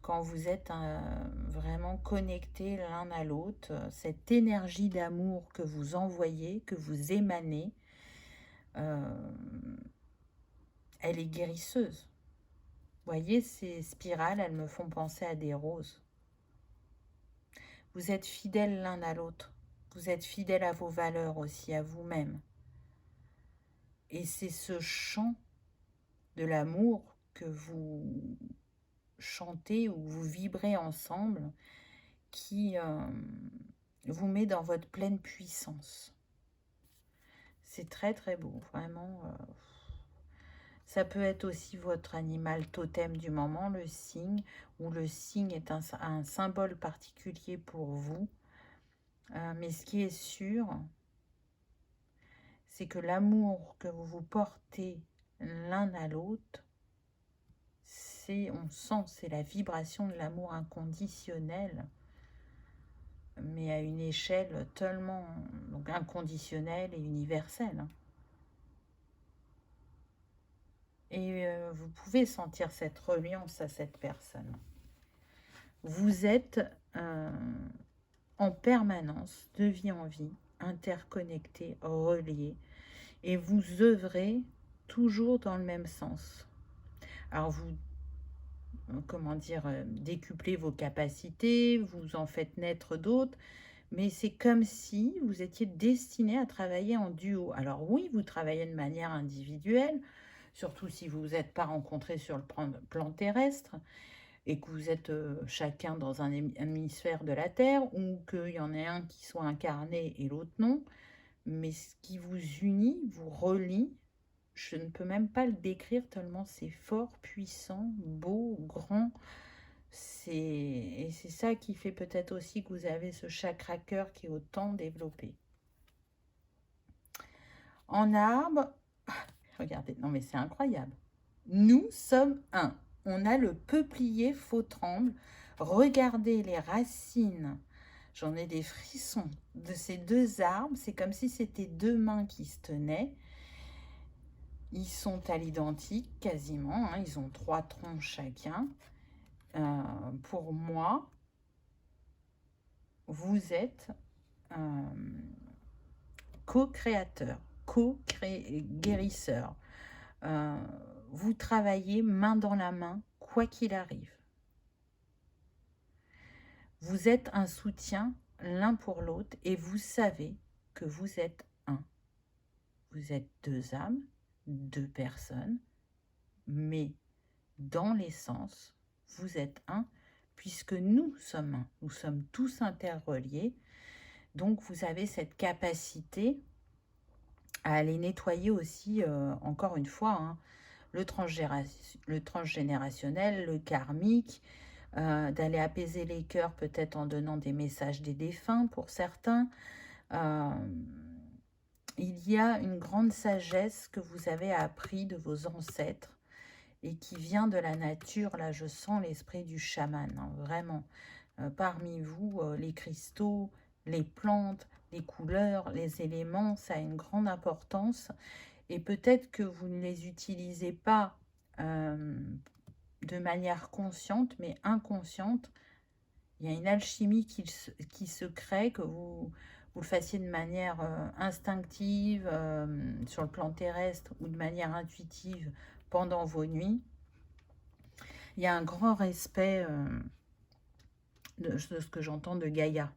quand vous êtes vraiment connectés l'un à l'autre. Cette énergie d'amour que vous envoyez, que vous émanez, elle est guérisseuse. Vous voyez, ces spirales, elles me font penser à des roses. Vous êtes fidèles l'un à l'autre. Vous êtes fidèles à vos valeurs aussi, à vous-même. Et c'est ce chant de l'amour que vous chantez ou vous vibrez ensemble qui vous met dans votre pleine puissance. C'est très très beau, vraiment. Ça peut être aussi votre animal totem du moment, le cygne, ou le cygne est un symbole particulier pour vous. Mais ce qui est sûr, c'est que l'amour que vous vous portez l'un à l'autre, on sent, c'est la vibration de l'amour inconditionnel, mais à une échelle tellement donc inconditionnelle et universelle. Et vous pouvez sentir cette reliance à cette personne. Vous êtes en permanence, de vie en vie, interconnectés, reliés, et vous œuvrez toujours dans le même sens. Alors vous, décuplez vos capacités, vous en faites naître d'autres, mais c'est comme si vous étiez destiné à travailler en duo. Alors oui, vous travaillez de manière individuelle, surtout si vous vous êtes pas rencontrés sur le plan terrestre, et que vous êtes chacun dans un hémisphère de la Terre, ou qu'il y en ait un qui soit incarné et l'autre non, mais ce qui vous unit, vous relie, je ne peux même pas le décrire tellement c'est fort, puissant, beau, grand. Et c'est ça qui fait peut-être aussi que vous avez ce chakra cœur qui est autant développé. En arbre, regardez, non mais c'est incroyable. Nous sommes un. On a le peuplier faux tremble. Regardez les racines. J'en ai des frissons de ces 2 arbres. C'est comme si c'était 2 mains qui se tenaient. Ils sont à l'identique quasiment. Hein. Ils ont 3 troncs chacun. Pour moi, vous êtes co-créateur, co-guérisseur. Vous travaillez main dans la main, quoi qu'il arrive. Vous êtes un soutien l'un pour l'autre et vous savez que vous êtes un. Vous êtes 2 âmes, 2 personnes, mais dans l'essence, vous êtes un, puisque nous sommes un. Nous sommes tous interreliés. Donc, vous avez cette capacité à aller nettoyer aussi, encore une fois, hein, le transgénérationnel, le karmique, d'aller apaiser les cœurs, peut-être en donnant des messages des défunts pour certains. Euh, il y a une grande sagesse que vous avez appris de vos ancêtres et qui vient de la nature. Là, je sens l'esprit du chaman, hein, vraiment. Parmi vous, les cristaux, les plantes, les couleurs, les éléments, ça a une grande importance. Et peut-être que vous ne les utilisez pas de manière consciente, mais inconsciente. Il y a une alchimie qui se crée, que vous le fassiez de manière instinctive sur le plan terrestre ou de manière intuitive pendant vos nuits. Il y a un grand respect de ce que j'entends de Gaïa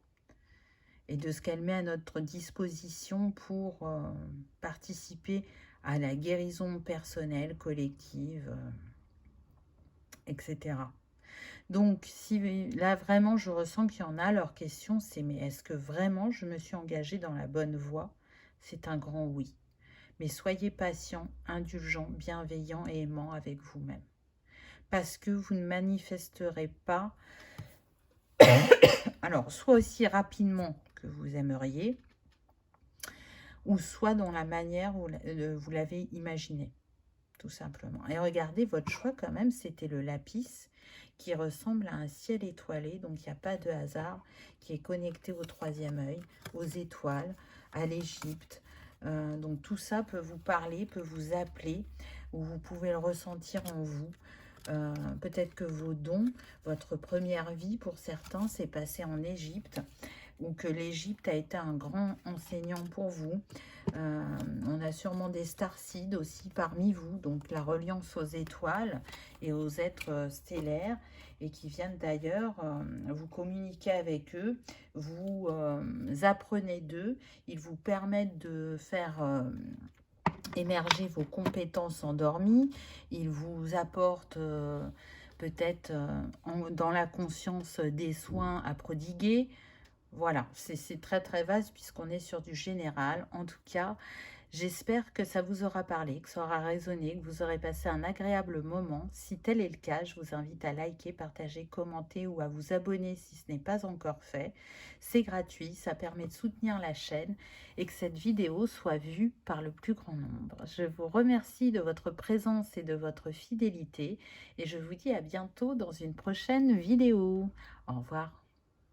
et de ce qu'elle met à notre disposition pour participer à la guérison personnelle, collective, etc. Donc, si là, vraiment, je ressens qu'il y en a, leur question, c'est: mais est-ce que vraiment je me suis engagée dans la bonne voie? C'est un grand oui. Mais soyez patient, indulgent, bienveillant et aimant avec vous-même. Parce que vous ne manifesterez pas, alors, soit aussi rapidement que vous aimeriez, ou soit dans la manière où vous l'avez imaginé, tout simplement. Et regardez, votre choix quand même, c'était le lapis, qui ressemble à un ciel étoilé, donc il n'y a pas de hasard, qui est connecté au troisième œil, aux étoiles, à l'Égypte. Donc tout ça peut vous parler, peut vous appeler, ou vous pouvez le ressentir en vous. Peut-être que vos dons, votre première vie pour certains, s'est passée en Égypte, ou que l'Égypte a été un grand enseignant pour vous. On a sûrement des starseeds aussi parmi vous, donc la reliance aux étoiles et aux êtres stellaires, et qui viennent d'ailleurs, vous communiquer avec eux, vous apprenez d'eux, ils vous permettent de faire émerger vos compétences endormies, ils vous apportent peut-être dans la conscience des soins à prodiguer. Voilà, c'est très très vaste puisqu'on est sur du général. En tout cas, j'espère que ça vous aura parlé, que ça aura résonné, que vous aurez passé un agréable moment. Si tel est le cas, je vous invite à liker, partager, commenter ou à vous abonner si ce n'est pas encore fait. C'est gratuit, ça permet de soutenir la chaîne et que cette vidéo soit vue par le plus grand nombre. Je vous remercie de votre présence et de votre fidélité et je vous dis à bientôt dans une prochaine vidéo. Au revoir.